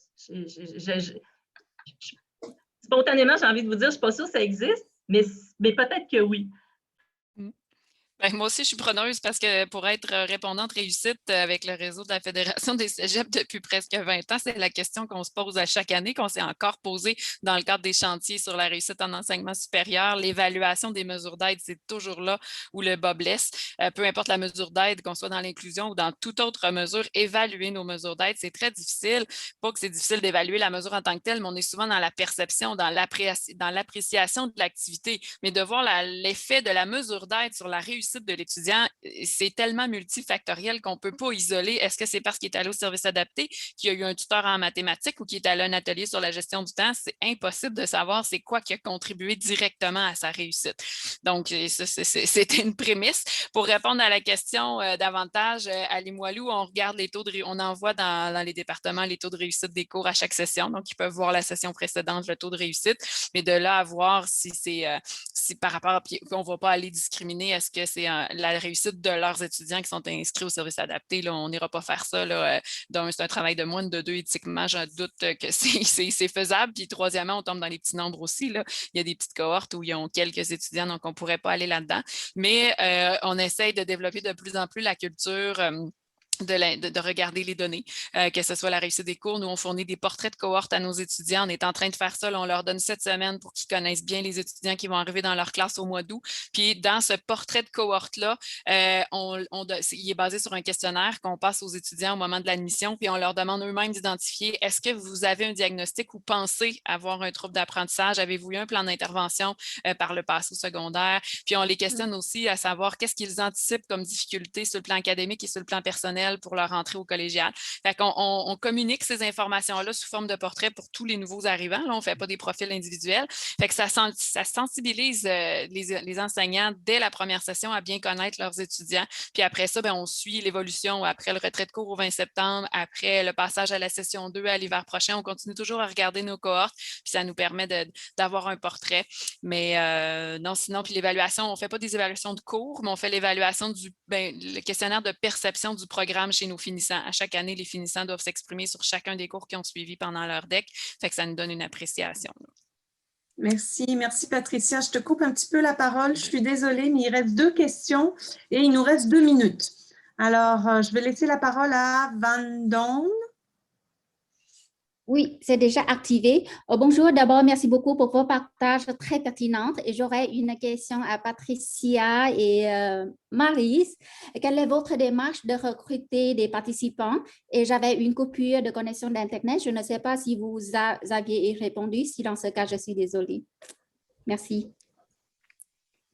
Spontanément, j'ai envie de vous dire, je ne suis pas sûre que ça existe, mais peut-être que oui. Ben, moi aussi, je suis preneuse parce que pour être répondante réussite avec le réseau de la Fédération des cégeps depuis presque 20 ans, c'est la question qu'on se pose à chaque année, qu'on s'est encore posée dans le cadre des chantiers sur la réussite en enseignement supérieur. L'évaluation des mesures d'aide, c'est toujours là où le bas blesse. Peu importe la mesure d'aide, qu'on soit dans l'inclusion ou dans toute autre mesure, évaluer nos mesures d'aide, c'est très difficile. Pas que c'est difficile d'évaluer la mesure en tant que telle, mais on est souvent dans la perception, dans l'appréciation de l'activité. Mais de voir l'effet de la mesure d'aide sur la réussite de l'étudiant, c'est tellement multifactoriel qu'on ne peut pas isoler. Est-ce que c'est parce qu'il est allé au service adapté, qu'il y a eu un tuteur en mathématiques ou qu'il est allé à un atelier sur la gestion du temps? C'est impossible de savoir c'est quoi qui a contribué directement à sa réussite. Donc, c'était une prémisse. Pour répondre à la question davantage, à Limoilou, on regarde les taux on envoie dans les départements les taux de réussite des cours à chaque session. Donc, ils peuvent voir la session précédente, le taux de réussite, mais de là à voir si c'est si par rapport, puis on ne va pas aller discriminer, est-ce que c'est la réussite de leurs étudiants qui sont inscrits au service adapté. Là, on n'ira pas faire ça. C'est un travail de moins de 2 éthiquement. Je doute que c'est faisable. Puis troisièmement, on tombe dans les petits nombres aussi. Là. Il y a des petites cohortes où ils ont quelques étudiants, donc on ne pourrait pas aller là-dedans. Mais on essaye de développer de plus en plus la culture de regarder les données, que ce soit la réussite des cours. Nous, on fournit des portraits de cohorte à nos étudiants. On est en train de faire ça. Là, on leur donne 7 semaines pour qu'ils connaissent bien les étudiants qui vont arriver dans leur classe au mois d'août. Puis, dans ce portrait de cohorte-là, il est basé sur un questionnaire qu'on passe aux étudiants au moment de l'admission, puis on leur demande eux-mêmes d'identifier est-ce que vous avez un diagnostic ou pensez avoir un trouble d'apprentissage? Avez-vous eu un plan d'intervention par le passé au secondaire? Puis, on les questionne aussi à savoir qu'est-ce qu'ils anticipent comme difficultés sur le plan académique et sur le plan personnel pour leur entrée au collégial. Fait qu'on on communique ces informations-là sous forme de portrait pour tous les nouveaux arrivants. Là, on ne fait pas des profils individuels. Fait que ça sensibilise les enseignants dès la première session à bien connaître leurs étudiants. Puis après ça, on suit l'évolution après le retrait de cours au 20 septembre, après le passage à la session 2 à l'hiver prochain. On continue toujours à regarder nos cohortes, puis ça nous permet d'avoir un portrait. Mais non, sinon, puis l'évaluation, on ne fait pas des évaluations de cours, mais on fait l'évaluation le questionnaire de perception du programme chez nos finissants. À chaque année, les finissants doivent s'exprimer sur chacun des cours qu'ils ont suivis pendant leur DEC. Fait que ça nous donne une appréciation. Merci Patricia. Je te coupe un petit peu la parole. Je suis désolée, mais il reste 2 questions et il nous reste 2 minutes. Alors, je vais laisser la parole à Van Don. Oui, c'est déjà activé. Bonjour, d'abord, merci beaucoup pour vos partages très pertinents. Et j'aurais une question à Patricia et Maryse. Quelle est votre démarche de recruter des participants? Et j'avais une coupure de connexion d'Internet. Je ne sais pas si vous aviez répondu. Si dans ce cas, je suis désolée. Merci.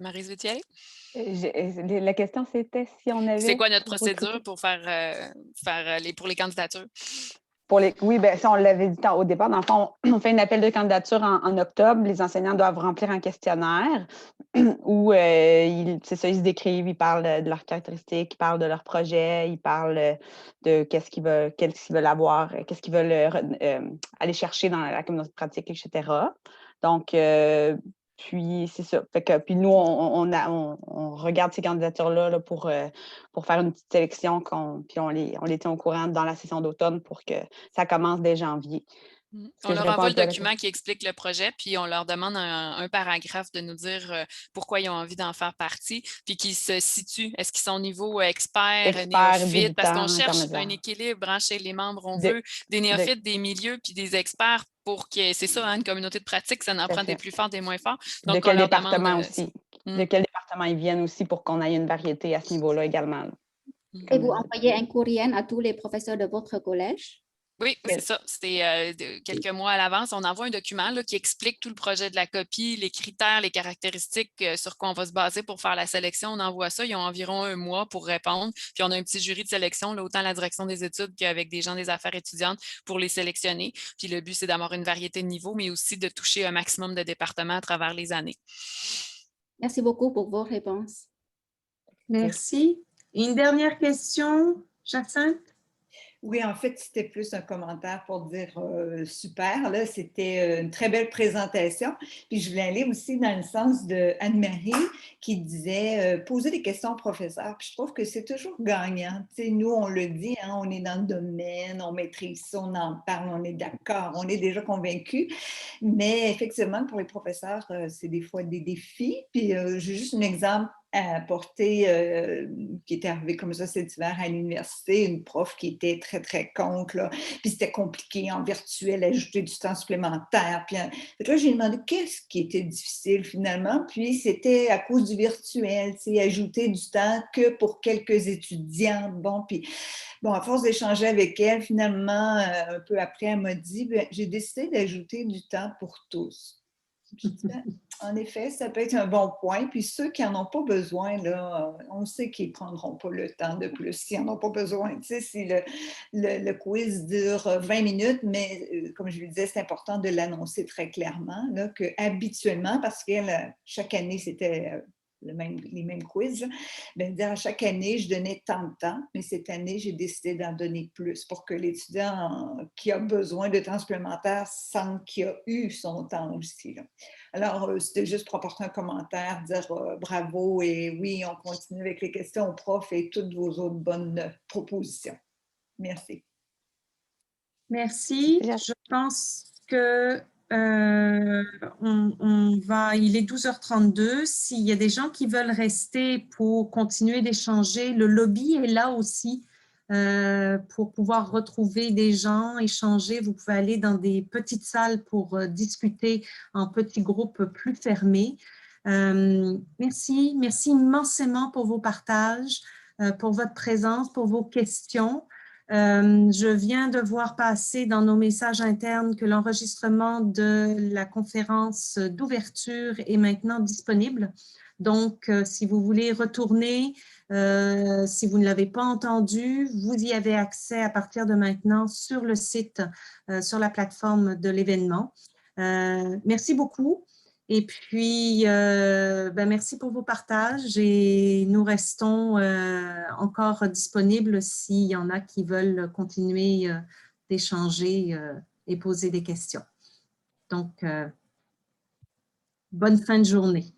Maryse, veux-tu y aller? La question, c'était si on avait... C'est quoi notre procédure pour pour les candidatures? Oui, bien, ça, on l'avait dit au départ. Dans le fond, on fait un appel de candidature en octobre. Les enseignants doivent remplir un questionnaire où ils se décrivent, ils parlent de leurs caractéristiques, ils parlent de leur projet, ils parlent de qu'est-ce qu'ils veulent avoir, qu'est-ce qu'ils veulent aller chercher dans la communauté pratique, etc. Donc, Puis, c'est ça. Fait que, puis nous, on regarde ces candidatures-là là, pour faire une petite sélection, puis on les tient au courant dans la session d'automne pour que ça commence dès janvier. On leur envoie le document qui explique le projet, puis on leur demande un paragraphe de nous dire pourquoi ils ont envie d'en faire partie, puis qu'ils se situent. Est-ce qu'ils sont au niveau expert, néophyte? Parce qu'on cherche un équilibre hein, chez les membres. On veut des néophytes, des milieux, puis des experts pour que, c'est ça, hein, une communauté de pratique, ça en prend des plus forts, des moins forts. Donc, de quel département aussi? De quel département ils viennent aussi pour qu'on ait une variété à ce niveau-là également. Là. Et vous envoyez un courrier à tous les professeurs de votre collège? Oui, c'est ça. C'est quelques mois à l'avance. On envoie un document là, qui explique tout le projet de la copie, les critères, les caractéristiques sur quoi on va se baser pour faire la sélection. On envoie ça. Ils ont environ 1 mois pour répondre. Puis on a un petit jury de sélection, là, autant la direction des études qu'avec des gens des affaires étudiantes pour les sélectionner. Puis le but, c'est d'avoir une variété de niveaux, mais aussi de toucher un maximum de départements à travers les années. Merci beaucoup pour vos réponses. Merci. Une dernière question, Jacinthe? Oui, en fait, c'était plus un commentaire pour dire super. Là, c'était une très belle présentation. Puis je voulais aller aussi dans le sens de Anne-Marie qui disait poser des questions aux professeurs. Puis je trouve que c'est toujours gagnant. Tu sais, nous, on le dit, hein, on est dans le domaine, on maîtrise ça, on en parle, on est d'accord, on est déjà convaincus. Mais effectivement, pour les professeurs, c'est des fois des défis. Puis j'ai juste un exemple à apporter, qui était arrivé comme ça cet hiver à l'université, une prof qui était très, très contre, là, puis c'était compliqué en virtuel, ajouter du temps supplémentaire. Puis là, j'ai demandé qu'est-ce qui était difficile finalement, puis c'était à cause du virtuel, tu sais, ajouter du temps que pour quelques étudiants. Bon, puis bon, à force d'échanger avec elle, finalement, un peu après, elle m'a dit, j'ai décidé d'ajouter du temps pour tous. En effet, ça peut être un bon point. Puis ceux qui n'en ont pas besoin, là, on sait qu'ils ne prendront pas le temps de plus s'ils n'en ont pas besoin. Tu sais, si le quiz dure 20 minutes, mais comme je lui disais, c'est important de l'annoncer très clairement, là, qu'habituellement, parce que chaque année, c'était les mêmes quiz, bien, dire à chaque année, je donnais tant de temps, mais cette année, j'ai décidé d'en donner plus pour que l'étudiant qui a besoin de temps supplémentaire sente qu'il a eu son temps aussi. Là. Alors, c'était juste pour apporter un commentaire, dire bravo et oui, on continue avec les questions aux profs et toutes vos autres bonnes propositions. Merci. Merci. Je pense que il est 12h32. S'il y a des gens qui veulent rester pour continuer d'échanger, le lobby est là aussi pour pouvoir retrouver des gens, échanger. Vous pouvez aller dans des petites salles pour discuter en petits groupes plus fermés. Merci immensément pour vos partages, pour votre présence, pour vos questions. Je viens de voir passer dans nos messages internes que l'enregistrement de la conférence d'ouverture est maintenant disponible. Donc, si vous voulez retourner, si vous ne l'avez pas entendu, vous y avez accès à partir de maintenant sur le site, sur la plateforme de l'événement. Merci beaucoup. Et puis, merci pour vos partages et nous restons encore disponibles s'il y en a qui veulent continuer d'échanger et poser des questions. Donc, bonne fin de journée.